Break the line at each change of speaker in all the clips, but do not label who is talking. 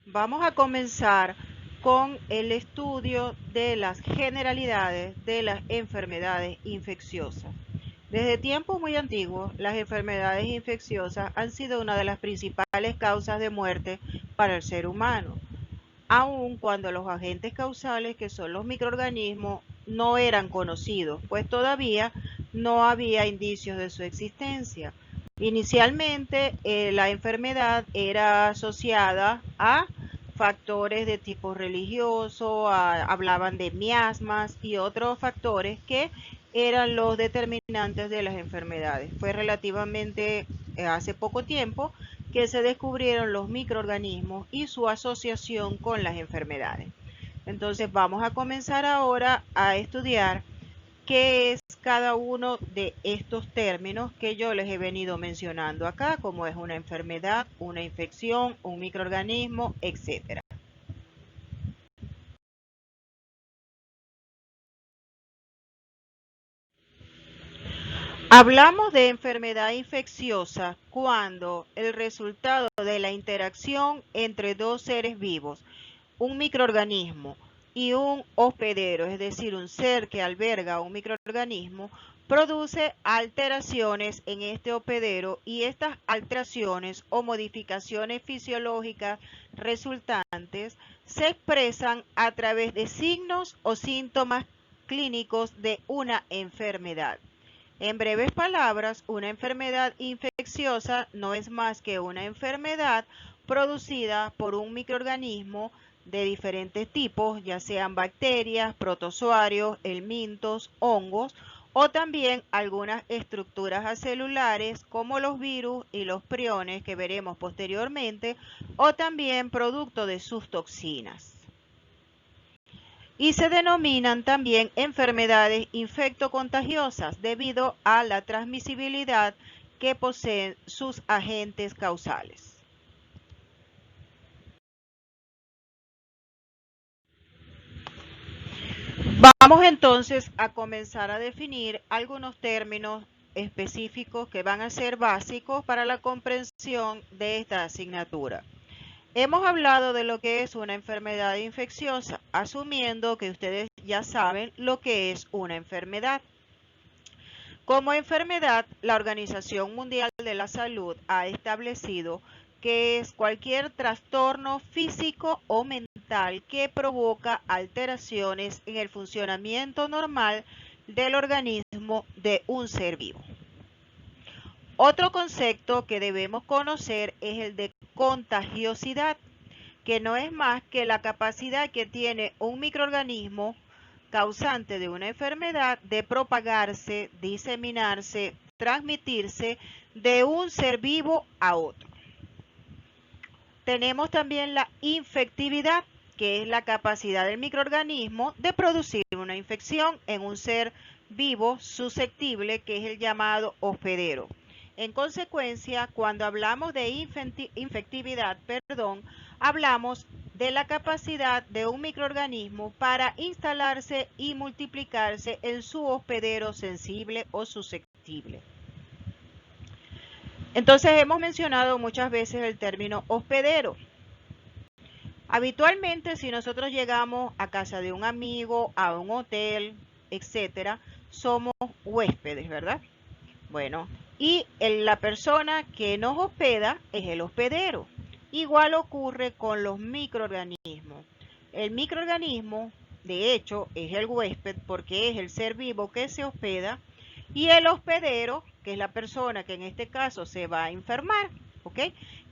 Vamos a comenzar con el estudio de las generalidades de las enfermedades infecciosas. Desde tiempos muy antiguos, las enfermedades infecciosas han sido una de las principales causas de muerte para el ser humano, aun cuando los agentes causales, que son los microorganismos, no eran conocidos, pues todavía no había indicios de su existencia. Inicialmente, la enfermedad era asociada a factores de tipo religioso, hablaban de miasmas y otros factores que eran los determinantes de las enfermedades. Fue relativamente hace poco tiempo que se descubrieron los microorganismos y su asociación con las enfermedades. Entonces vamos a comenzar ahora a estudiar qué es cada uno de estos términos que yo les he venido mencionando acá, como es una enfermedad, una infección, un microorganismo, etc. Hablamos de enfermedad infecciosa cuando el resultado de la interacción entre dos seres vivos, un microorganismo y un hospedero, es decir, un ser que alberga un microorganismo, produce alteraciones en este hospedero y estas alteraciones o modificaciones fisiológicas resultantes se expresan a través de signos o síntomas clínicos de una enfermedad. En breves palabras, una enfermedad infecciosa no es más que una enfermedad producida por un microorganismo de diferentes tipos, ya sean bacterias, protozoarios, helmintos, hongos o también algunas estructuras acelulares como los virus y los priones que veremos posteriormente, o también producto de sus toxinas. Y se denominan también enfermedades infectocontagiosas debido a la transmisibilidad que poseen sus agentes causales. Vamos entonces a comenzar a definir algunos términos específicos que van a ser básicos para la comprensión de esta asignatura. Hemos hablado de lo que es una enfermedad infecciosa, asumiendo que ustedes ya saben lo que es una enfermedad. Como enfermedad, la Organización Mundial de la Salud ha establecido que es cualquier trastorno físico o mental que provoca alteraciones en el funcionamiento normal del organismo de un ser vivo. Otro concepto que debemos conocer es el de contagiosidad, que no es más que la capacidad que tiene un microorganismo causante de una enfermedad de propagarse, diseminarse, transmitirse de un ser vivo a otro. Tenemos también la infectividad, que es la capacidad del microorganismo de producir una infección en un ser vivo susceptible, que es el llamado hospedero. En consecuencia, cuando hablamos de infectividad, hablamos de la capacidad de un microorganismo para instalarse y multiplicarse en su hospedero sensible o susceptible. Entonces hemos mencionado muchas veces el término hospedero. Habitualmente, si nosotros llegamos a casa de un amigo, a un hotel, etcétera, somos huéspedes, ¿verdad? Bueno, y la persona que nos hospeda es el hospedero. Igual ocurre con los microorganismos. El microorganismo, de hecho, es el huésped porque es el ser vivo que se hospeda, y el hospedero, que es la persona que en este caso se va a enfermar, ¿ok?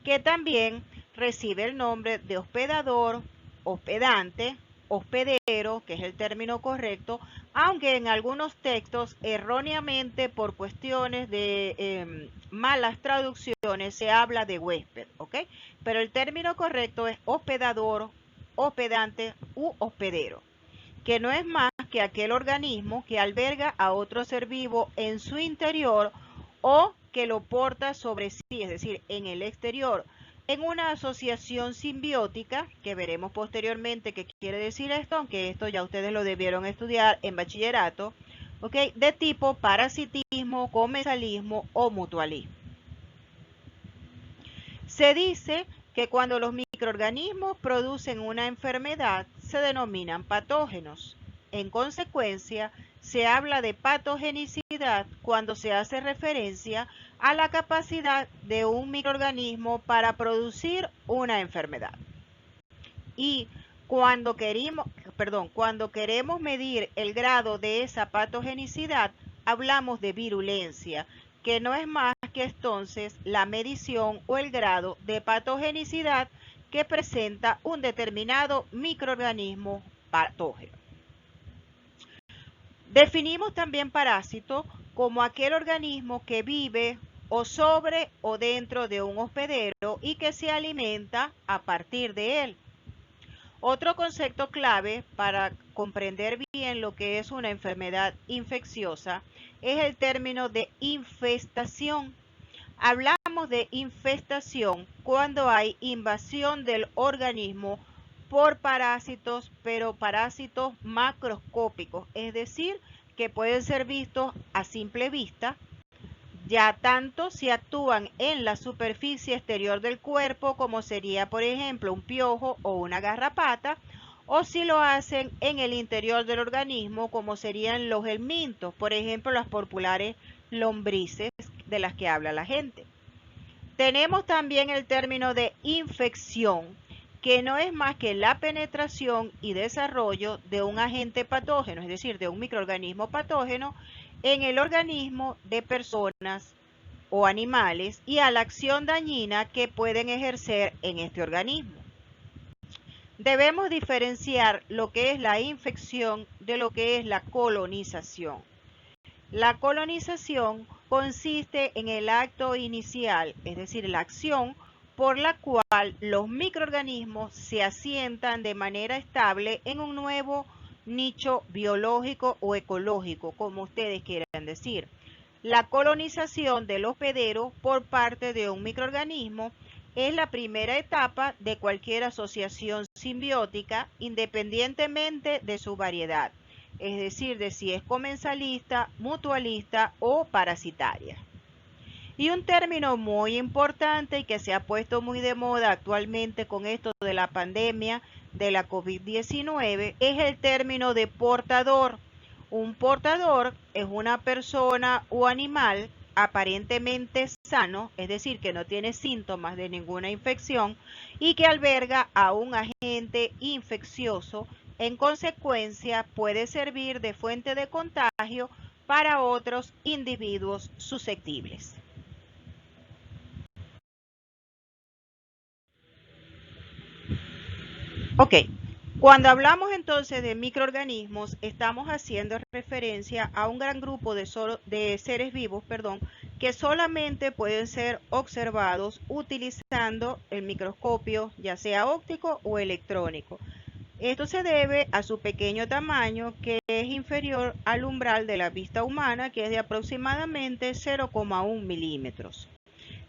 Que también recibe el nombre de hospedador, hospedante, hospedero, que es el término correcto, aunque en algunos textos erróneamente por cuestiones de malas traducciones se habla de huésped, ¿ok? Pero el término correcto es hospedador, hospedante u hospedero, que no es más que aquel organismo que alberga a otro ser vivo en su interior o que lo porta sobre sí, es decir, en el exterior, en una asociación simbiótica, que veremos posteriormente qué quiere decir esto, aunque esto ya ustedes lo debieron estudiar en bachillerato, ¿ok? De tipo parasitismo, comensalismo o mutualismo. Se dice que cuando los microorganismos producen una enfermedad se denominan patógenos. En consecuencia, se habla de patogenicidad cuando se hace referencia a la capacidad de un microorganismo para producir una enfermedad. Y cuando queremos medir el grado de esa patogenicidad, hablamos de virulencia, que no es más que entonces la medición o el grado de patogenicidad que presenta un determinado microorganismo patógeno. Definimos también parásito como aquel organismo que vive o sobre o dentro de un hospedero y que se alimenta a partir de él. Otro concepto clave para comprender bien lo que es una enfermedad infecciosa es el término de infestación. Hablamos de infestación cuando hay invasión del organismo por parásitos, pero parásitos macroscópicos, es decir, que pueden ser vistos a simple vista, ya tanto si actúan en la superficie exterior del cuerpo, como sería por ejemplo un piojo o una garrapata, o si lo hacen en el interior del organismo, como serían los helmintos, por ejemplo las populares lombrices de las que habla la gente. Tenemos también el término de infección, que no es más que la penetración y desarrollo de un agente patógeno, es decir, de un microorganismo patógeno, en el organismo de personas o animales y a la acción dañina que pueden ejercer en este organismo. Debemos diferenciar lo que es la infección de lo que es la colonización. La colonización consiste en el acto inicial, es decir, la acción por la cual los microorganismos se asientan de manera estable en un nuevo nicho biológico o ecológico, como ustedes quieran decir. La colonización del hospedero por parte de un microorganismo es la primera etapa de cualquier asociación simbiótica, independientemente de su variedad, es decir, de si es comensalista, mutualista o parasitaria. Y un término muy importante y que se ha puesto muy de moda actualmente con esto de la pandemia de la COVID-19 es el término de portador. Un portador es una persona o animal aparentemente sano, es decir, que no tiene síntomas de ninguna infección y que alberga a un agente infeccioso. En consecuencia, puede servir de fuente de contagio para otros individuos susceptibles. Ok, cuando hablamos entonces de microorganismos, estamos haciendo referencia a un gran grupo de seres vivos, que solamente pueden ser observados utilizando el microscopio, ya sea óptico o electrónico. Esto se debe a su pequeño tamaño, que es inferior al umbral de la vista humana, que es de aproximadamente 0,1 milímetros.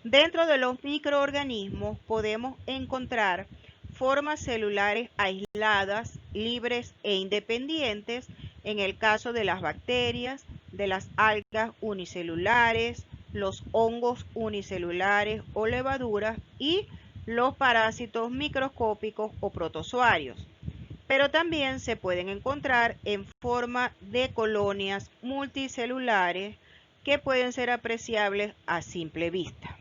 Dentro de los microorganismos podemos encontrar formas celulares aisladas, libres e independientes, en el caso de las bacterias, de las algas unicelulares, los hongos unicelulares o levaduras y los parásitos microscópicos o protozoarios. Pero también se pueden encontrar en forma de colonias multicelulares que pueden ser apreciables a simple vista.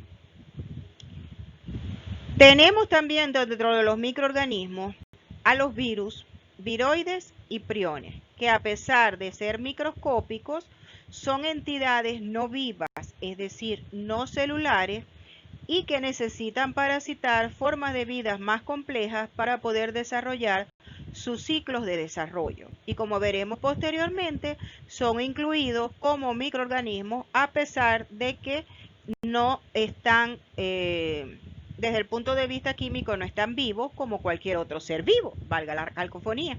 Tenemos también dentro de los microorganismos a los virus, viroides y priones, que a pesar de ser microscópicos, son entidades no vivas, es decir, no celulares, y que necesitan parasitar formas de vida más complejas para poder desarrollar sus ciclos de desarrollo. Y como veremos posteriormente, son incluidos como microorganismos a pesar de que no están, desde el punto de vista químico, no están vivos como cualquier otro ser vivo, valga la cacofonía.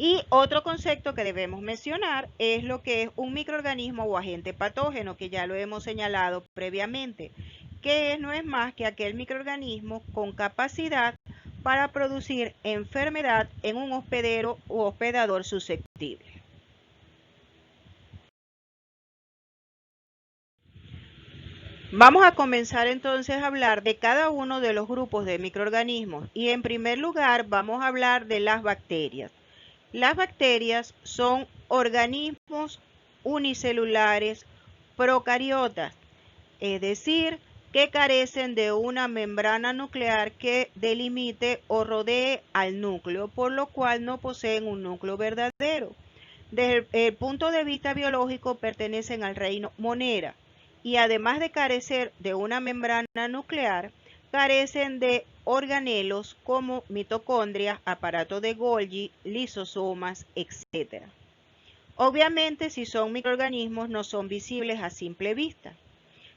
Y otro concepto que debemos mencionar es lo que es un microorganismo o agente patógeno, que ya lo hemos señalado previamente, que no es más que aquel microorganismo con capacidad para producir enfermedad en un hospedero u hospedador susceptible. Vamos a comenzar entonces a hablar de cada uno de los grupos de microorganismos y en primer lugar vamos a hablar de las bacterias. Las bacterias son organismos unicelulares procariotas, es decir, que carecen de una membrana nuclear que delimite o rodee al núcleo, por lo cual no poseen un núcleo verdadero. Desde el punto de vista biológico pertenecen al reino Monera y además de carecer de una membrana nuclear, carecen de organelos como mitocondrias, aparato de Golgi, lisosomas, etc. Obviamente, si son microorganismos, no son visibles a simple vista.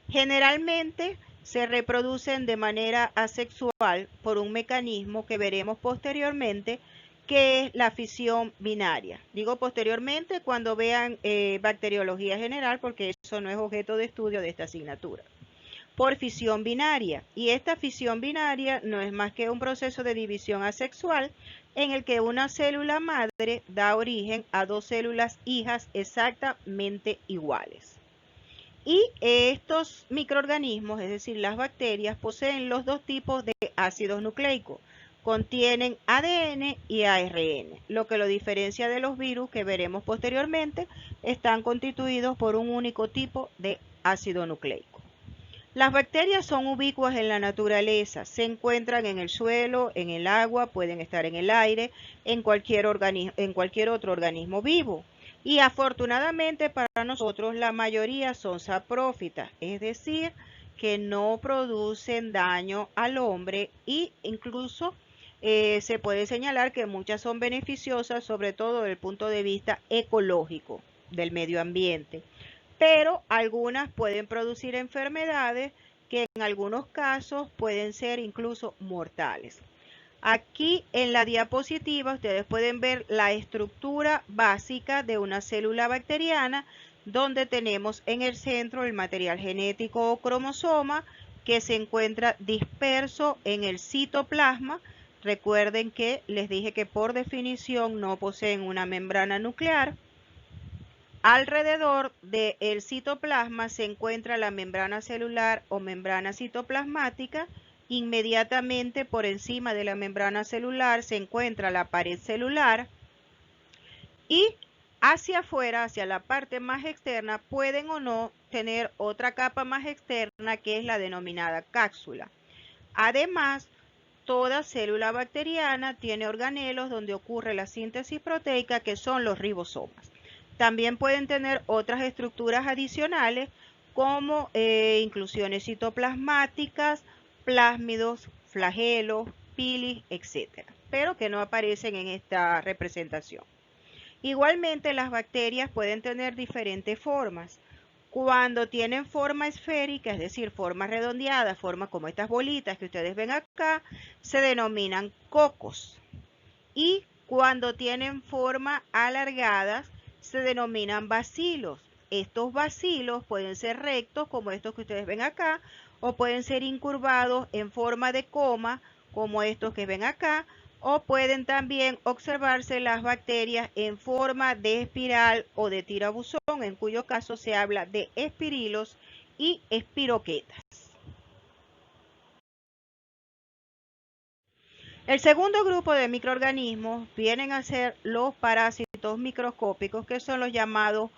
Generalmente se reproducen de manera asexual por un mecanismo que veremos posteriormente, que es la fisión binaria. Digo posteriormente cuando vean bacteriología general, porque eso no es objeto de estudio de esta asignatura. Por fisión binaria. Y esta fisión binaria no es más que un proceso de división asexual en el que una célula madre da origen a dos células hijas exactamente iguales. Y estos microorganismos, es decir, las bacterias, poseen los dos tipos de ácidos nucleicos. Contienen ADN y ARN, lo que lo diferencia de los virus que veremos posteriormente. Están constituidos por un único tipo de ácido nucleico. Las bacterias son ubicuas en la naturaleza, se encuentran en el suelo, en el agua, pueden estar en el aire, en cualquier otro organismo vivo. Y afortunadamente para nosotros la mayoría son saprófitas, es decir, que no producen daño al hombre e incluso se puede señalar que muchas son beneficiosas, sobre todo desde el punto de vista ecológico del medio ambiente. Pero algunas pueden producir enfermedades que en algunos casos pueden ser incluso mortales. Aquí en la diapositiva ustedes pueden ver la estructura básica de una célula bacteriana, donde tenemos en el centro el material genético o cromosoma que se encuentra disperso en el citoplasma. Recuerden que les dije que por definición no poseen una membrana nuclear. Alrededor del citoplasma se encuentra la membrana celular o membrana citoplasmática. Inmediatamente por encima de la membrana celular se encuentra la pared celular y hacia afuera, hacia la parte más externa, pueden o no tener otra capa más externa que es la denominada cápsula. Además, toda célula bacteriana tiene organelos donde ocurre la síntesis proteica, que son los ribosomas. También pueden tener otras estructuras adicionales como inclusiones citoplasmáticas, plásmidos, flagelos, pilis, etc., pero que no aparecen en esta representación. Igualmente, las bacterias pueden tener diferentes formas. Cuando tienen forma esférica, es decir, forma redondeada, forma como estas bolitas que ustedes ven acá, se denominan cocos. Y cuando tienen forma alargadas, se denominan bacilos. Estos bacilos pueden ser rectos, como estos que ustedes ven acá, o pueden ser incurvados en forma de coma, como estos que ven acá, o pueden también observarse las bacterias en forma de espiral o de tirabuzón, en cuyo caso se habla de espirilos y espiroquetas. El segundo grupo de microorganismos vienen a ser los parásitos microscópicos, que son los llamados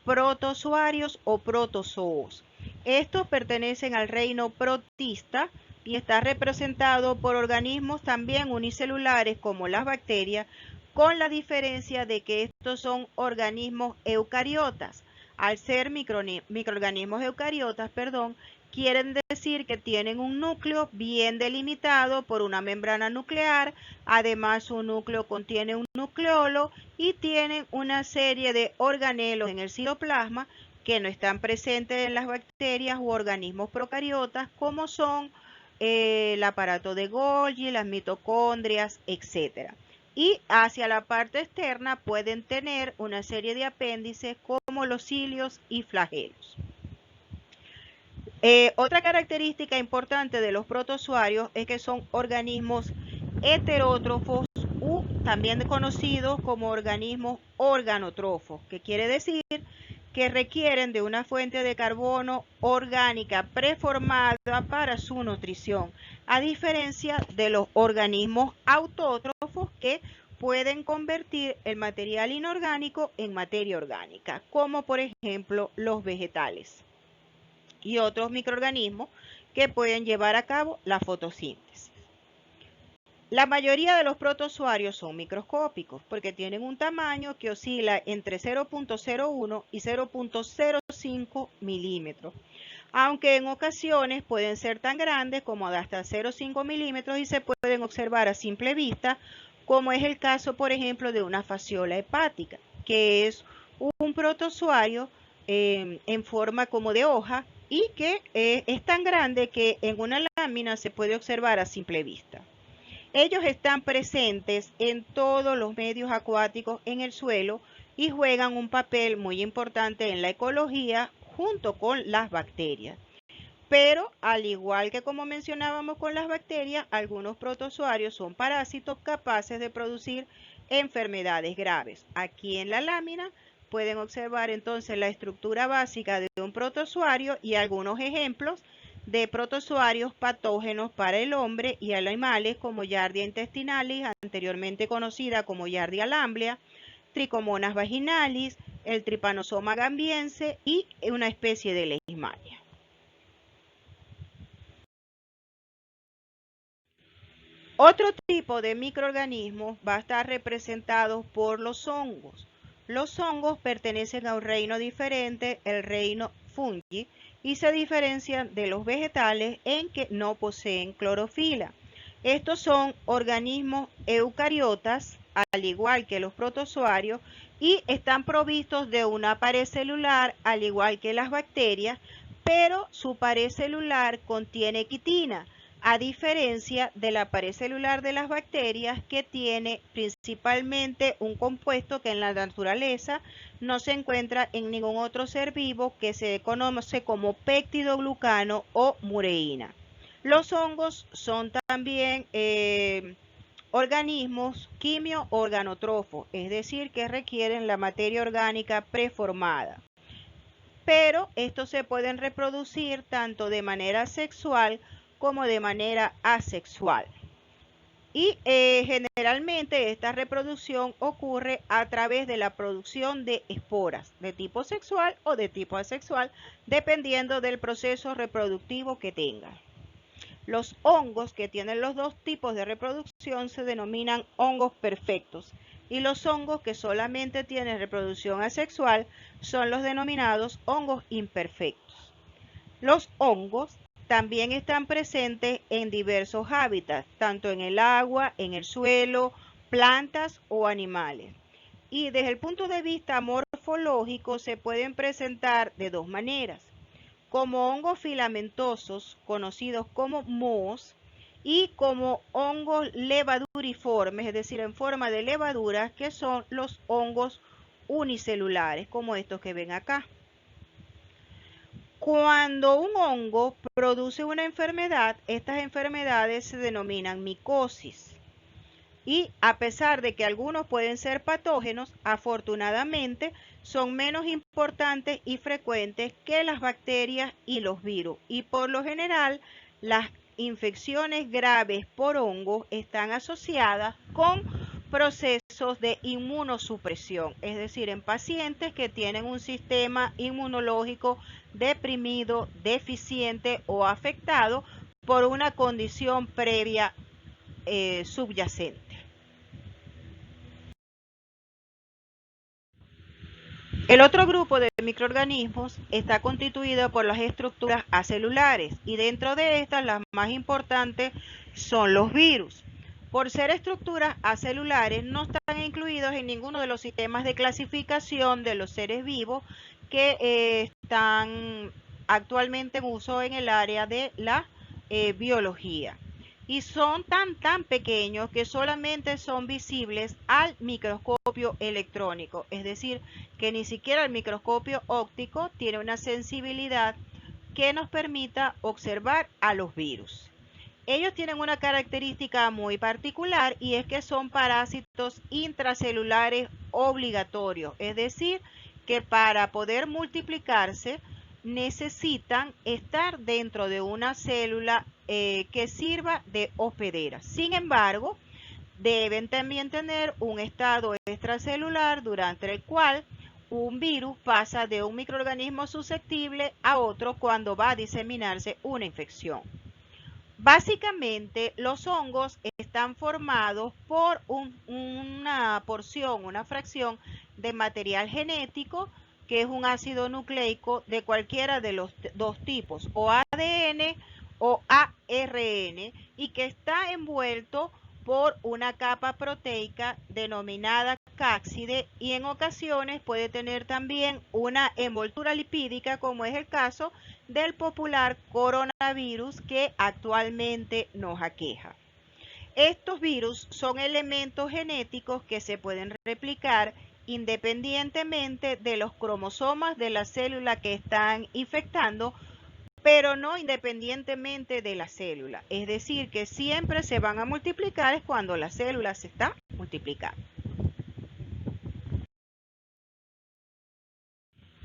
protozoarios o protozoos. Estos pertenecen al reino protista y está representado por organismos también unicelulares como las bacterias, con la diferencia de que estos son organismos eucariotas. Al ser microorganismos eucariotas, quieren decir que tienen un núcleo bien delimitado por una membrana nuclear. Además, su núcleo contiene un nucleolo y tienen una serie de organelos en el citoplasma que no están presentes en las bacterias u organismos procariotas, como son el aparato de Golgi, las mitocondrias, etc. Y hacia la parte externa pueden tener una serie de apéndices como los cilios y flagelos. Otra característica importante de los protozoarios es que son organismos heterótrofos u también conocidos como organismos organotrófos, que quiere decir que requieren de una fuente de carbono orgánica preformada para su nutrición, a diferencia de los organismos autótrofos que pueden convertir el material inorgánico en materia orgánica, como por ejemplo los vegetales y otros microorganismos que pueden llevar a cabo la fotosíntesis. La mayoría de los protozoarios son microscópicos porque tienen un tamaño que oscila entre 0.01 y 0.05 milímetros, aunque en ocasiones pueden ser tan grandes como de hasta 0.5 milímetros y se pueden observar a simple vista, como es el caso, por ejemplo, de una fasciola hepática, que es un protozoario en forma como de hoja y que es tan grande que en una lámina se puede observar a simple vista. Ellos están presentes en todos los medios acuáticos en el suelo y juegan un papel muy importante en la ecología junto con las bacterias. Pero al igual que como mencionábamos con las bacterias, algunos protozoarios son parásitos capaces de producir enfermedades graves. Aquí en la lámina pueden observar entonces la estructura básica de un protozoario y algunos ejemplos de protozoarios patógenos para el hombre y animales como Giardia intestinalis, anteriormente conocida como Giardia lamblia, Trichomonas vaginalis, el Trypanosoma gambiense y una especie de Leishmania. Otro tipo de microorganismos va a estar representado por los hongos. Los hongos pertenecen a un reino diferente, el reino fungi, y se diferencian de los vegetales en que no poseen clorofila. Estos son organismos eucariotas, al igual que los protozoarios, y están provistos de una pared celular, al igual que las bacterias, pero su pared celular contiene quitina, a diferencia de la pared celular de las bacterias, que tiene principalmente un compuesto que en la naturaleza no se encuentra en ningún otro ser vivo, que se conoce como péptidoglucano o mureína. Los hongos son también organismos quimio-organotrófos, es decir, que requieren la materia orgánica preformada. Pero estos se pueden reproducir tanto de manera sexual como de manera asexual. Y generalmente esta reproducción ocurre a través de la producción de esporas de tipo sexual o de tipo asexual, dependiendo del proceso reproductivo que tenga. Los hongos que tienen los dos tipos de reproducción se denominan hongos perfectos, y los hongos que solamente tienen reproducción asexual son los denominados hongos imperfectos. Los hongos también están presentes en diversos hábitats, tanto en el agua, en el suelo, plantas o animales. Y desde el punto de vista morfológico se pueden presentar de dos maneras: como hongos filamentosos, conocidos como mohos, y como hongos levaduriformes, es decir, en forma de levaduras, que son los hongos unicelulares, como estos que ven acá. Cuando un hongo produce una enfermedad, estas enfermedades se denominan micosis. Y a pesar de que algunos pueden ser patógenos, afortunadamente son menos importantes y frecuentes que las bacterias y los virus. Y por lo general, las infecciones graves por hongos están asociadas con procesos de inmunosupresión, es decir, en pacientes que tienen un sistema inmunológico deprimido, deficiente o afectado por una condición previa subyacente. El otro grupo de microorganismos está constituido por las estructuras acelulares, y dentro de estas las más importantes son los virus. Por ser estructuras acelulares, no están incluidos en ninguno de los sistemas de clasificación de los seres vivos que están actualmente en uso en el área de la biología. Y son tan pequeños que solamente son visibles al microscopio electrónico, es decir, que ni siquiera el microscopio óptico tiene una sensibilidad que nos permita observar a los virus. Ellos tienen una característica muy particular, y es que son parásitos intracelulares obligatorios, es decir, que para poder multiplicarse necesitan estar dentro de una célula que sirva de hospedera. Sin embargo, deben también tener un estado extracelular durante el cual un virus pasa de un microorganismo susceptible a otro cuando va a diseminarse una infección. Básicamente, los hongos están formados por una porción, una fracción de material genético, que es un ácido nucleico de cualquiera de los dos tipos, o ADN o ARN, y que está envuelto por una capa proteica denominada cápside, y en ocasiones puede tener también una envoltura lipídica, como es el caso del popular coronavirus que actualmente nos aqueja. Estos virus son elementos genéticos que se pueden replicar independientemente de los cromosomas de la célula que están infectando, pero no independientemente de la célula. Es decir, que siempre se van a multiplicar cuando la célula se está multiplicando.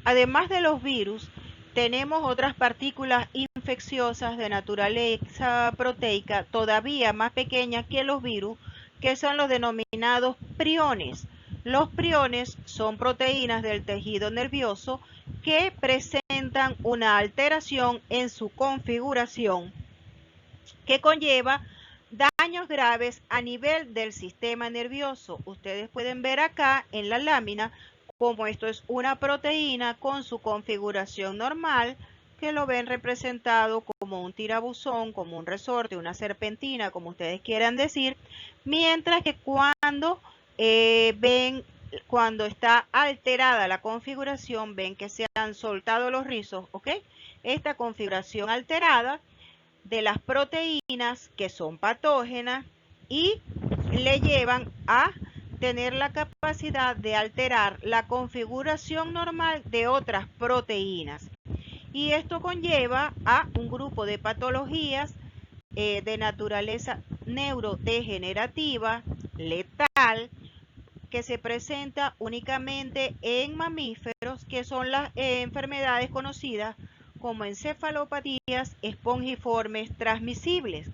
Además de los virus, tenemos otras partículas infecciosas de naturaleza proteica todavía más pequeñas que los virus, que son los denominados priones. Los priones son proteínas del tejido nervioso que presentan una alteración en su configuración que conlleva daños graves a nivel del sistema nervioso. Ustedes pueden ver acá en la lámina como esto es una proteína con su configuración normal, que lo ven representado como un tirabuzón, como un resorte, una serpentina, como ustedes quieran decir, mientras que cuando está alterada la configuración, ven que se han soltado los rizos, ¿ok? Esta configuración alterada de las proteínas que son patógenas y le llevan a tener la capacidad de alterar la configuración normal de otras proteínas. Y esto conlleva a un grupo de patologías de naturaleza neurodegenerativa, letal, que se presenta únicamente en mamíferos, que son las enfermedades conocidas como encefalopatías espongiformes transmisibles.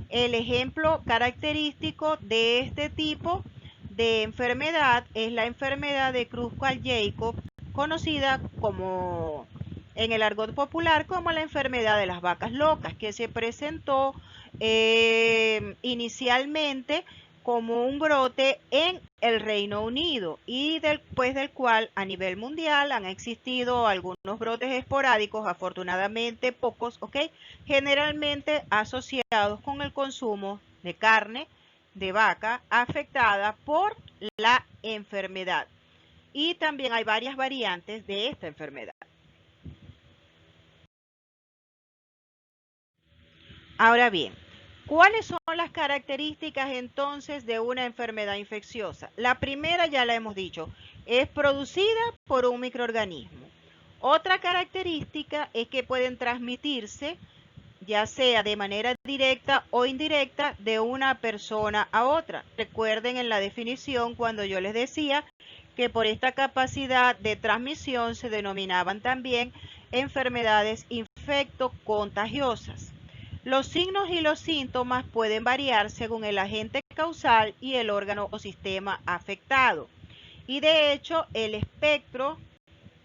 El ejemplo característico de este tipo de enfermedad es la enfermedad de Creutzfeldt-Jakob, conocida como en el argot popular como la enfermedad de las vacas locas, que se presentó inicialmente como un brote en el Reino Unido y después del cual a nivel mundial han existido algunos brotes esporádicos, afortunadamente pocos, ¿ok? Generalmente asociados con el consumo de carne de vaca afectada por la enfermedad. Y también hay varias variantes de esta enfermedad. Ahora bien, ¿cuáles son las características entonces de una enfermedad infecciosa? La primera ya la hemos dicho, es producida por un microorganismo. Otra característica es que pueden transmitirse ya sea de manera directa o indirecta de una persona a otra. Recuerden en la definición cuando yo les decía que por esta capacidad de transmisión se denominaban también enfermedades infectocontagiosas. Los signos y los síntomas pueden variar según el agente causal y el órgano o sistema afectado. Y de hecho, el espectro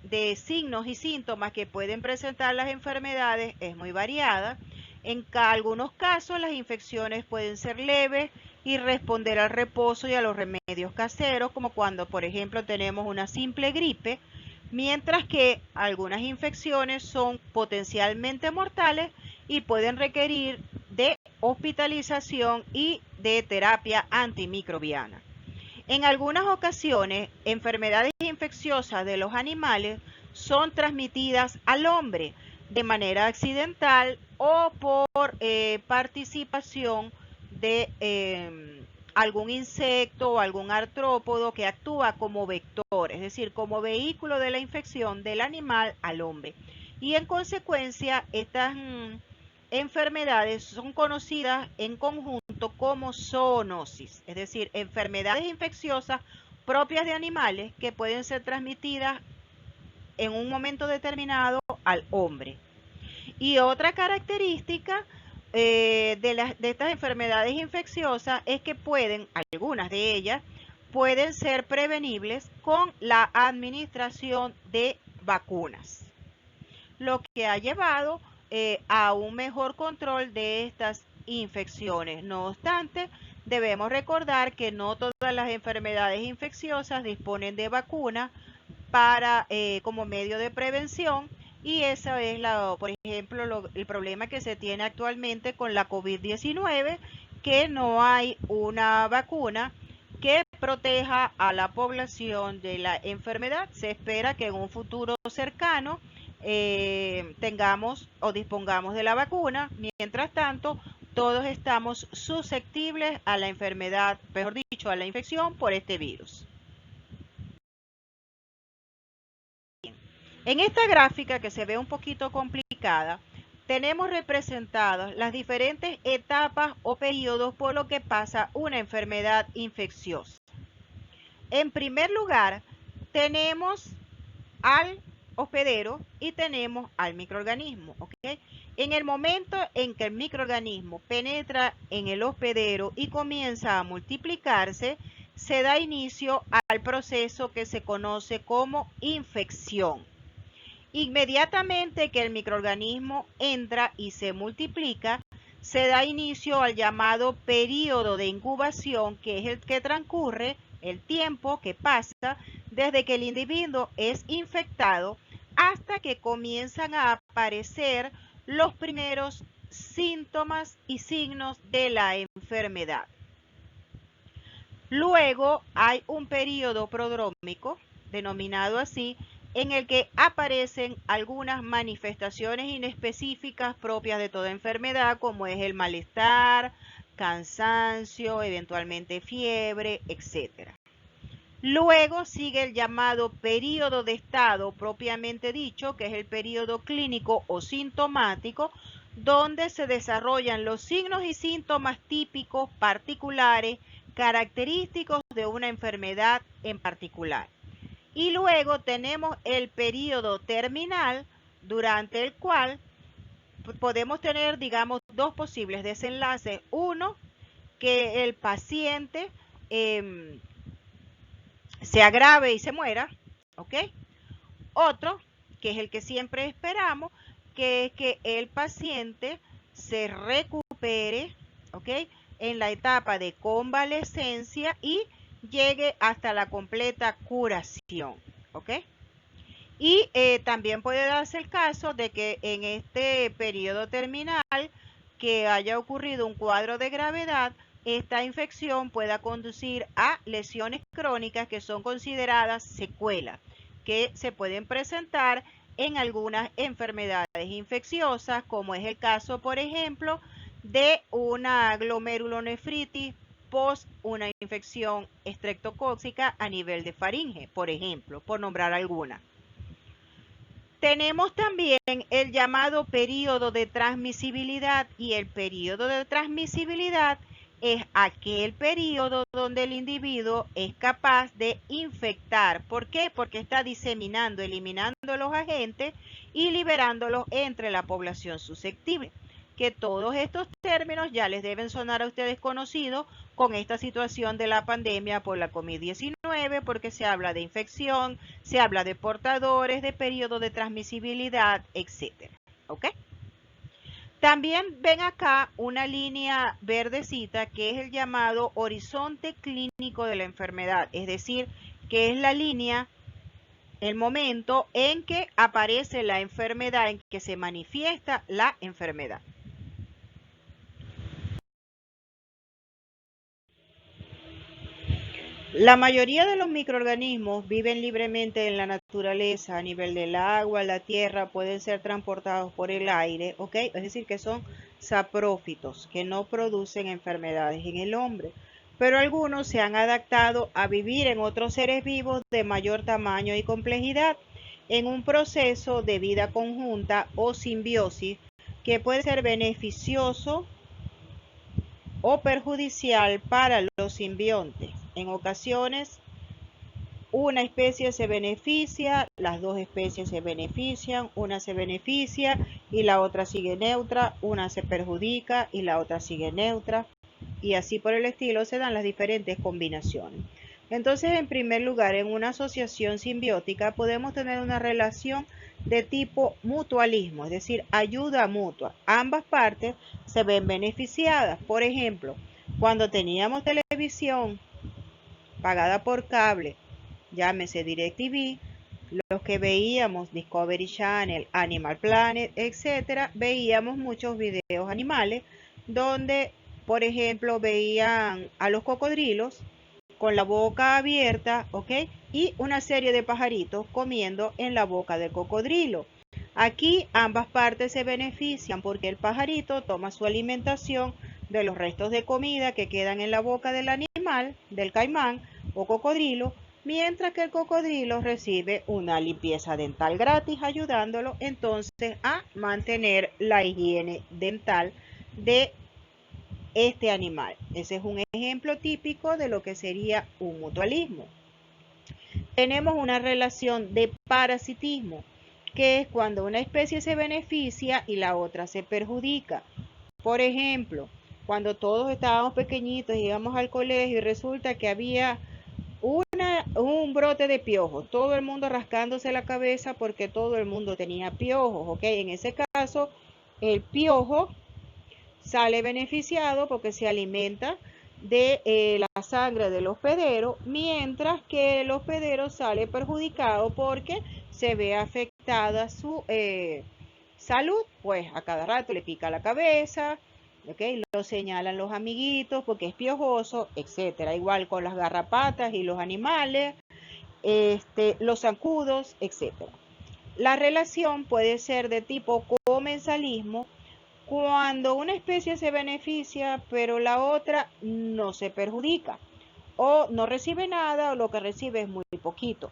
de signos y síntomas que pueden presentar las enfermedades es muy variada. En algunos casos, las infecciones pueden ser leves y responder al reposo y a los remedios caseros, como cuando, por ejemplo, tenemos una simple gripe, mientras que algunas infecciones son potencialmente mortales y pueden requerir de hospitalización y de terapia antimicrobiana. En algunas ocasiones, enfermedades infecciosas de los animales son transmitidas al hombre de manera accidental o por participación de algún insecto o algún artrópodo que actúa como vector, es decir, como vehículo de la infección del animal al hombre. Y en consecuencia, estas enfermedades son conocidas en conjunto como zoonosis, es decir, enfermedades infecciosas propias de animales que pueden ser transmitidas en un momento determinado al hombre. Y otra característica de estas enfermedades infecciosas es que algunas de ellas, pueden ser prevenibles con la administración de vacunas, lo que ha llevado a un mejor control de estas infecciones. No obstante, debemos recordar que no todas las enfermedades infecciosas disponen de vacuna como medio de prevención, y eso es, por ejemplo, el problema que se tiene actualmente con la COVID-19, que no hay una vacuna que proteja a la población de la enfermedad. Se espera que en un futuro cercano tengamos o dispongamos de la vacuna. Mientras tanto, todos estamos susceptibles a la enfermedad, mejor dicho, a la infección por este virus. En esta gráfica, que se ve un poquito complicada, tenemos representadas las diferentes etapas o periodos por lo que pasa una enfermedad infecciosa. En primer lugar, tenemos al hospedero y tenemos al microorganismo, ¿ok? En el momento en que el microorganismo penetra en el hospedero y comienza a multiplicarse, se da inicio al proceso que se conoce como infección. Inmediatamente que el microorganismo entra y se multiplica, se da inicio al llamado periodo de incubación, que es el que transcurre, el tiempo que pasa desde que el individuo es infectado hasta que comienzan a aparecer los primeros síntomas y signos de la enfermedad. Luego hay un periodo prodrómico, denominado así, en el que aparecen algunas manifestaciones inespecíficas propias de toda enfermedad, como es el malestar, cansancio, eventualmente fiebre, etc. Luego sigue el llamado periodo de estado propiamente dicho, que es el periodo clínico o sintomático, donde se desarrollan los signos y síntomas típicos, particulares, característicos de una enfermedad en particular. Y luego tenemos el periodo terminal, durante el cual podemos tener, digamos, dos posibles desenlaces. Uno, que el paciente se agrave y se muera, ¿ok? Otro, que es el que siempre esperamos, que es que el paciente se recupere, ¿ok?, en la etapa de convalescencia y llegue hasta la completa curación, ¿ok? Y también puede darse el caso de que en este periodo terminal que haya ocurrido un cuadro de gravedad, esta infección pueda conducir a lesiones crónicas que son consideradas secuelas, que se pueden presentar en algunas enfermedades infecciosas, como es el caso, por ejemplo, de una glomerulonefritis post una infección estreptocócica a nivel de faringe, por ejemplo, por nombrar alguna. Tenemos también el llamado periodo de transmisibilidad, y el periodo de transmisibilidad es aquel periodo donde el individuo es capaz de infectar. ¿Por qué? Porque está diseminando, eliminando los agentes y liberándolos entre la población susceptible. Que todos estos términos ya les deben sonar a ustedes conocidos con esta situación de la pandemia por la COVID-19, porque se habla de infección, se habla de portadores, de periodo de transmisibilidad, etc. ¿Ok? También ven acá una línea verdecita que es el llamado horizonte clínico de la enfermedad, es decir, que es la línea, el momento en que aparece la enfermedad, en que se manifiesta la enfermedad. La mayoría de los microorganismos viven libremente en la naturaleza, a nivel del agua, la tierra, pueden ser transportados por el aire, ¿ok? Es decir, que son saprófitos, que no producen enfermedades en el hombre. Pero algunos se han adaptado a vivir en otros seres vivos de mayor tamaño y complejidad, en un proceso de vida conjunta o simbiosis que puede ser beneficioso o perjudicial para los simbiontes. En ocasiones una especie se beneficia, las dos especies se benefician, una se beneficia y la otra sigue neutra, una se perjudica y la otra sigue neutra, y así por el estilo se dan las diferentes combinaciones. Entonces, en primer lugar, en una asociación simbiótica podemos tener una relación de tipo mutualismo, es decir, ayuda mutua. Ambas partes se ven beneficiadas. Por ejemplo, cuando teníamos televisión pagada por cable, llámese DirecTV, los que veíamos Discovery Channel, Animal Planet, etcétera, veíamos muchos videos animales donde, por ejemplo, veían a los cocodrilos con la boca abierta, ¿ok? Y una serie de pajaritos comiendo en la boca del cocodrilo. Aquí ambas partes se benefician porque el pajarito toma su alimentación de los restos de comida que quedan en la boca del animal, del caimán o cocodrilo, mientras que el cocodrilo recibe una limpieza dental gratis, ayudándolo entonces a mantener la higiene dental de este animal. Ese es un ejemplo típico de lo que sería un mutualismo. Tenemos una relación de parasitismo, que es cuando una especie se beneficia y la otra se perjudica. Por ejemplo, cuando todos estábamos pequeñitos y íbamos al colegio y resulta que había un brote de piojos, todo el mundo rascándose la cabeza porque todo el mundo tenía piojos, ¿ok? En ese caso, el piojo sale beneficiado porque se alimenta de la sangre del hospedero, mientras que el hospedero sale perjudicado porque se ve afectada su salud, pues a cada rato le pica la cabeza, ¿okay? Lo señalan los amiguitos porque es piojoso, etcétera. Igual con las garrapatas y los animales, los zancudos, etcétera. La relación puede ser de tipo comensalismo cuando una especie se beneficia pero la otra no se perjudica o no recibe nada o lo que recibe es muy poquito.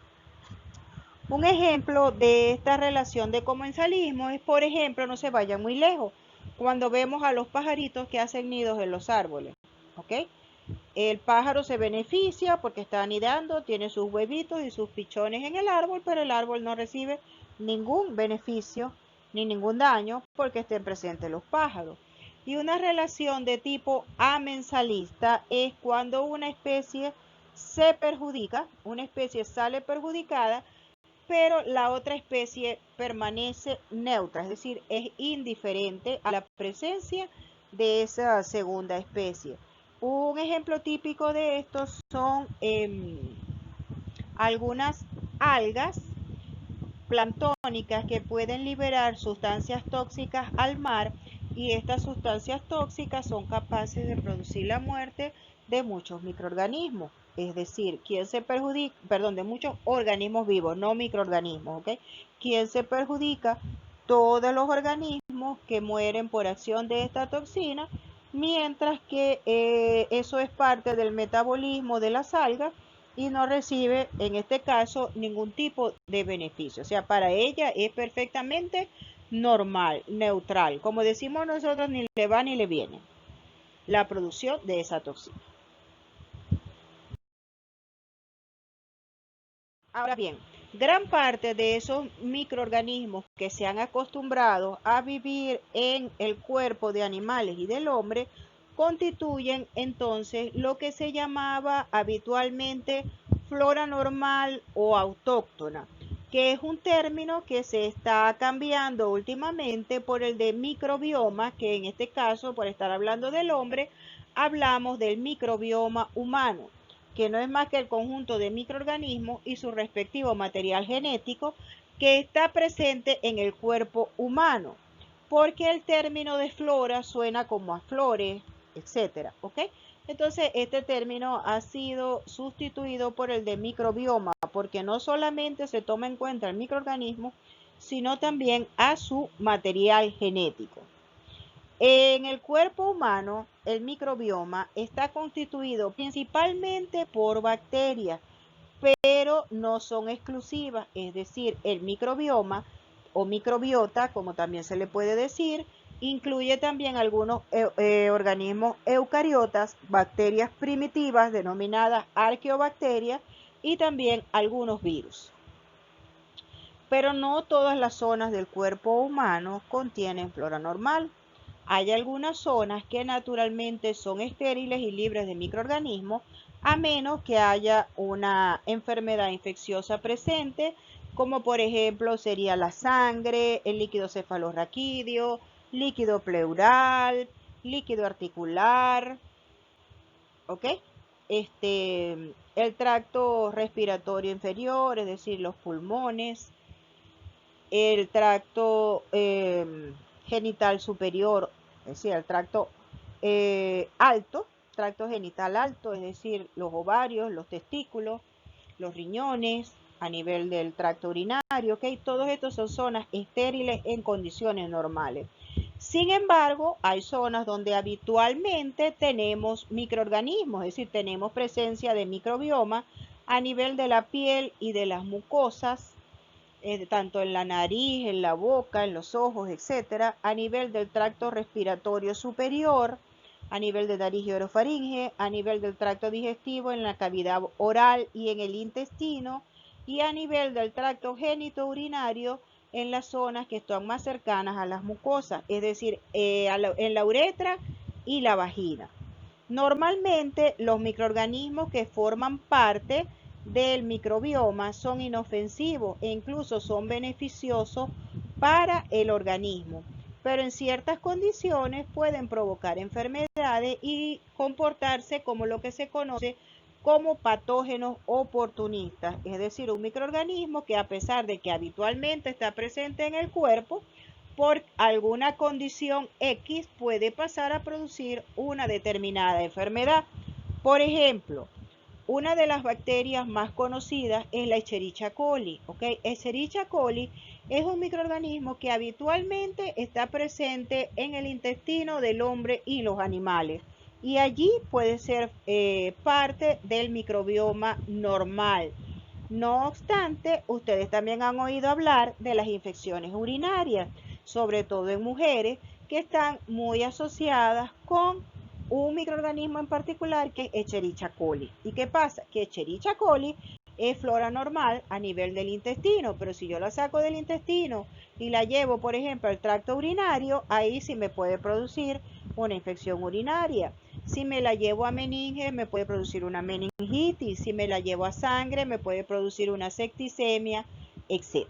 Un ejemplo de esta relación de comensalismo es, por ejemplo, no se vayan muy lejos, cuando vemos a los pajaritos que hacen nidos en los árboles, ¿ok? El pájaro se beneficia porque está anidando, tiene sus huevitos y sus pichones en el árbol, pero el árbol no recibe ningún beneficio ni ningún daño porque estén presentes los pájaros. Y una relación de tipo amensalista es cuando una especie se perjudica, una especie sale perjudicada, pero la otra especie permanece neutra, es decir, es indiferente a la presencia de esa segunda especie. Un ejemplo típico de estos son algunas algas planctónicas que pueden liberar sustancias tóxicas al mar, y estas sustancias tóxicas son capaces de producir la muerte de muchos microorganismos. Es decir, ¿quién se perjudica? Perdón, de muchos organismos vivos, no microorganismos, ¿ok? ¿Quién se perjudica? Todos los organismos que mueren por acción de esta toxina, mientras que eso es parte del metabolismo de las algas y no recibe, en este caso, ningún tipo de beneficio. O sea, para ella es perfectamente normal, neutral. Como decimos nosotros, ni le va ni le viene la producción de esa toxina. Ahora bien, gran parte de esos microorganismos que se han acostumbrado a vivir en el cuerpo de animales y del hombre constituyen entonces lo que se llamaba habitualmente flora normal o autóctona, que es un término que se está cambiando últimamente por el de microbioma, que en este caso, por estar hablando del hombre, hablamos del microbioma humano, que no es más que el conjunto de microorganismos y su respectivo material genético que está presente en el cuerpo humano, porque el término de flora suena como a flores, etcétera, ¿ok? Entonces, este término ha sido sustituido por el de microbioma, porque no solamente se toma en cuenta el microorganismo, sino también a su material genético. En el cuerpo humano, el microbioma está constituido principalmente por bacterias, pero no son exclusivas, es decir, el microbioma o microbiota, como también se le puede decir, incluye también algunos organismos eucariotas, bacterias primitivas denominadas arqueobacterias, y también algunos virus. Pero no todas las zonas del cuerpo humano contienen flora normal. Hay algunas zonas que naturalmente son estériles y libres de microorganismos, a menos que haya una enfermedad infecciosa presente, como por ejemplo sería la sangre, el líquido cefalorraquídeo, líquido pleural, líquido articular, ¿ok? El tracto respiratorio inferior, es decir, los pulmones, el tracto genital superior, es decir, el tracto alto, tracto genital alto, es decir, los ovarios, los testículos, los riñones, a nivel del tracto urinario, ¿ok? Todos estos son zonas estériles en condiciones normales. Sin embargo, hay zonas donde habitualmente tenemos microorganismos, es decir, tenemos presencia de microbioma a nivel de la piel y de las mucosas, tanto en la nariz, en la boca, en los ojos, etcétera, a nivel del tracto respiratorio superior, a nivel de nariz y orofaringe, a nivel del tracto digestivo, en la cavidad oral y en el intestino, y a nivel del tracto genitourinario en las zonas que están más cercanas a las mucosas, es decir, en la uretra y la vagina. Normalmente los microorganismos que forman parte del microbioma son inofensivos e incluso son beneficiosos para el organismo, pero en ciertas condiciones pueden provocar enfermedades y comportarse como lo que se conoce como patógenos oportunistas, es decir, un microorganismo que a pesar de que habitualmente está presente en el cuerpo, por alguna condición X puede pasar a producir una determinada enfermedad. Por ejemplo, una de las bacterias más conocidas es la Escherichia coli. Escherichia coli es un microorganismo que habitualmente está presente en el intestino del hombre y los animales. Y allí puede ser parte del microbioma normal. No obstante, ustedes también han oído hablar de las infecciones urinarias, sobre todo en mujeres, que están muy asociadas con un microorganismo en particular que es Escherichia coli. ¿Y qué pasa? Que Escherichia coli es flora normal a nivel del intestino, pero si yo la saco del intestino y la llevo, por ejemplo, al tracto urinario, ahí sí me puede producir una infección urinaria. Si me la llevo a meninge, me puede producir una meningitis. Si me la llevo a sangre, me puede producir una septicemia, etc.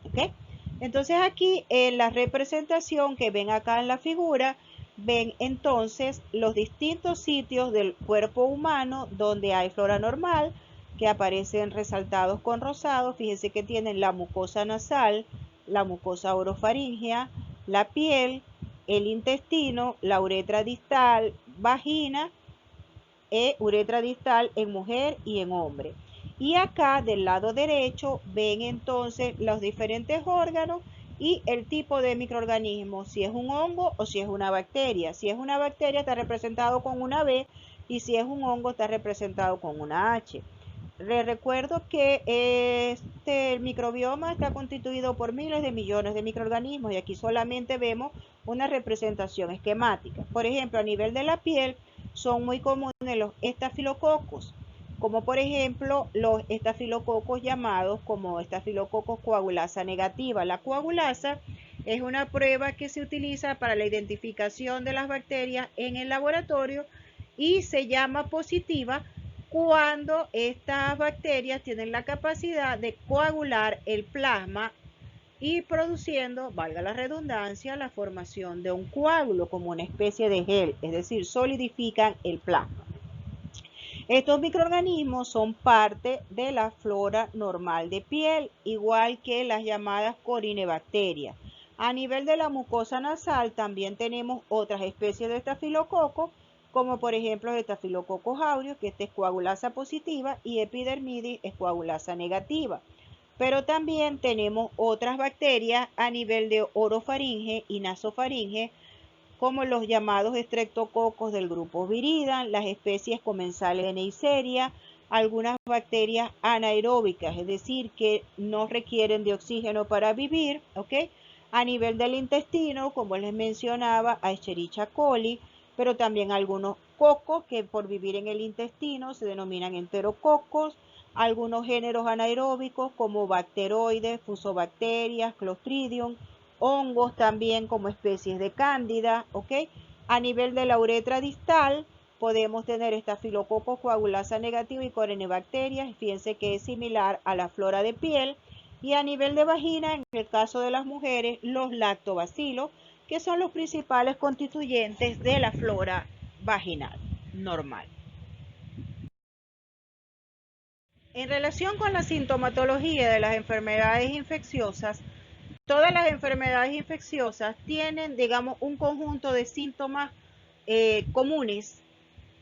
¿Okay? Entonces aquí en la representación que ven acá en la figura, ven entonces los distintos sitios del cuerpo humano donde hay flora normal, que aparecen resaltados con rosado. Fíjense que tienen la mucosa nasal, la mucosa orofaringea, la piel, el intestino, la uretra distal, vagina, uretra distal en mujer y en hombre. Y acá del lado derecho ven entonces los diferentes órganos y el tipo de microorganismo, si es un hongo o si es una bacteria. Si es una bacteria está representado con una B y si es un hongo está representado con una H. Les recuerdo que este microbioma está constituido por miles de millones de microorganismos y aquí solamente vemos una representación esquemática. Por ejemplo, a nivel de la piel son muy comunes los estafilococos, como por ejemplo los estafilococos llamados como estafilococos coagulasa negativa. La coagulasa es una prueba que se utiliza para la identificación de las bacterias en el laboratorio y se llama positiva cuando estas bacterias tienen la capacidad de coagular el plasma y produciendo, valga la redundancia, la formación de un coágulo como una especie de gel, es decir, solidifican el plasma. Estos microorganismos son parte de la flora normal de piel, igual que las llamadas corinebacterias. A nivel de la mucosa nasal también tenemos otras especies de estafilococos, como por ejemplo Staphylococcus aureus, que esta es coagulasa positiva, y Epidermidis es coagulasa negativa. Pero también tenemos otras bacterias a nivel de orofaringe y nasofaringe, como los llamados estreptococos del grupo Viridia, las especies comensales de Neisseria, algunas bacterias anaeróbicas, es decir, que no requieren de oxígeno para vivir, ¿ok? A nivel del intestino, como les mencionaba, a Escherichia coli, pero también algunos cocos que por vivir en el intestino se denominan enterococos, algunos géneros anaeróbicos como bacteroides, fusobacterias, clostridium, hongos también como especies de cándida, ¿ok? A nivel de la uretra distal podemos tener estafilococcus coagulasa negativo y corinebacterias, fíjense que es similar a la flora de piel. Y a nivel de vagina, en el caso de las mujeres, los lactobacilos, que son los principales constituyentes de la flora vaginal normal. En relación con la sintomatología de las enfermedades infecciosas, todas las enfermedades infecciosas tienen, digamos, un conjunto de síntomas comunes